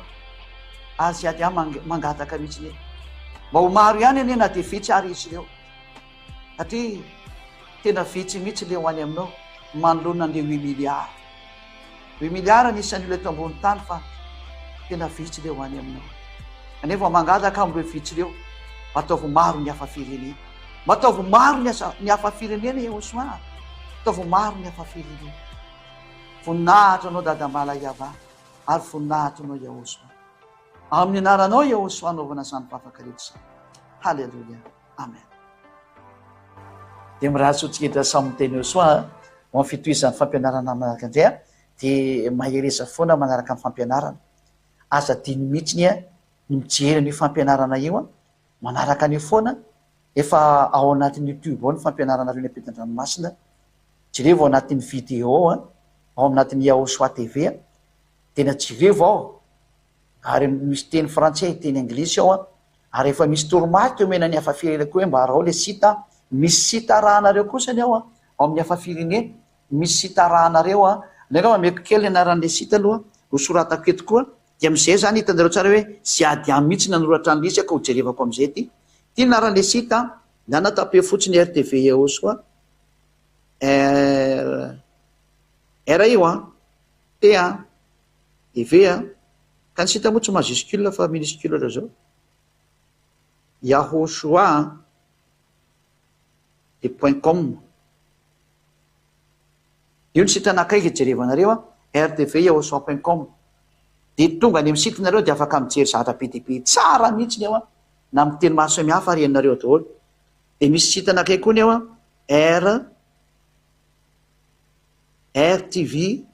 Azy ady ahy mangataka mihitsy ny mba ho maro ihany anie na dia vitsy ary izy ireo, satria tena vitsy mihitsy le ho any aminao manoloana an'le 8 milliard. 8 milliard nisan'ny olona eto ambony tany, fa tena vitsy le ho any aminao. Anefa mangataka amin'ireo vitsy ireo, mba ataovy maro ny hafa-firenena, mba ataovy maro ny hafa-firenena Iosoa, ataovy maro ny hafa-firenena. Voninahitra anao dada Mala Iava, ary voninahitra anao Iosoa. Amin'ny anaranao Iosoa anaovana izany fafakareditra. Halleluja, amen. Dia mirahatsika samy teny Iosoa ho amin'ny fitohizan'ny fampianarana manaraka indray, dia mahereza foana manaraka amin'ny fampianarana. aza tiany mihitsiny a ny mijery ny fampianarana io a manaraka an'io foana efa ao anatin'ny youtube ao ny fampianarana reo ny ampitan-dranomasina jereva ao anatin'ny vidéo ao anatin'ny Yahosoa TV tena jereva ao ary misy teny frantsay teny anglisy ao ary efa misy toromaty omena ny hafa firenena koa hoe mba arao le sita misy sita rahanareo kosany ao ao amin'ny hafa firenena misy sita rahanareo nega mameko kely anaran'le sita aloha ho soratako eto koa dia am'izay zany hitanareo tsara hoe sy ady amy mihitsy nanoratra ny lisy ka ho jerevako am'izay ty naran'le sita na natape fotsiny RTV Yahosoa R io T et V ka ny sita moa tsy majuscule fa minuscule reo zao Yahosoa de .com io ny sita nakaiky jerevanareo RTV Yahosoa.com de tonga any amin'ny sitinareo de afaka mijery zavatra be dia be tsara mihitsy ny ao na amin'ny teny maro samihafa renareo daholo de misy sita nakaiky koa ny ao RTV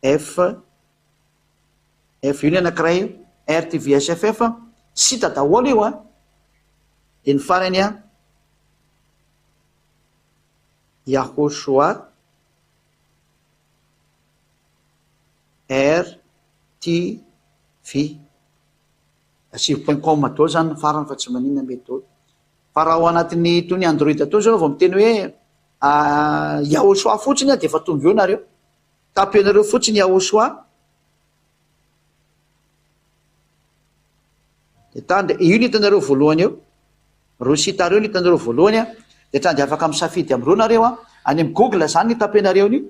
F io ny anankiray RTV SFF sita daholo io de ny farany Yahosoa RTV .com daholo zany ny farany fa tsy maninona mety daholo fa raha ao anatin'ny tony Android atao zao vao miteny hoe Yahosoa fotsiny de efa tonga eo nareo tapenareo fotsiny Yahosoa de tande io ny hitanareo voalohany eo ro sitareo ny hitanareo voalohany de tande afaka misafidy amreo nareo any amin'ny Google zany ny tapenareo ny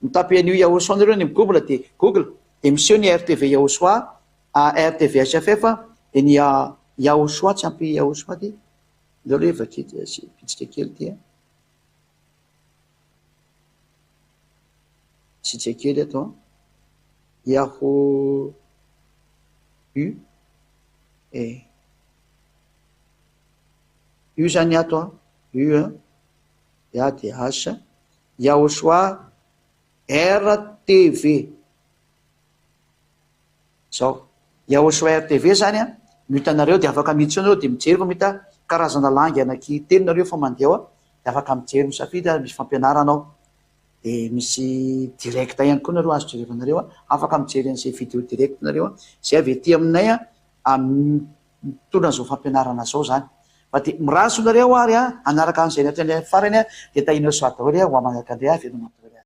mitapen'io Yahosoa nareo any amin'ny Google de Google de miseo ny RTV Yahosoa RTV SFF de ny Yahosoa tsy ampy Yahosoa ty ndreo le evaky sy pitsika kely ty sitsika kely ato Yaho U io zany ato U de H Yahosoa RTV zao Yahosoa RTV zany no hitanareo de afaka miditsy anareo de mijery fa mita karazana langy anaky telo nareo fa mandeha ao de afaka mijery misafidy misy fampianarana ao de misy direct ihany koa nareo azo jerevanareo afaka mijery an'izay vidéo direct nareo zay avy ety aminay mitondra an'izao fampianarana zao zany fa de miraso nareo ary anaraka an'izay nateny farany de tahinao soa daholo ho manaraka andray avy enao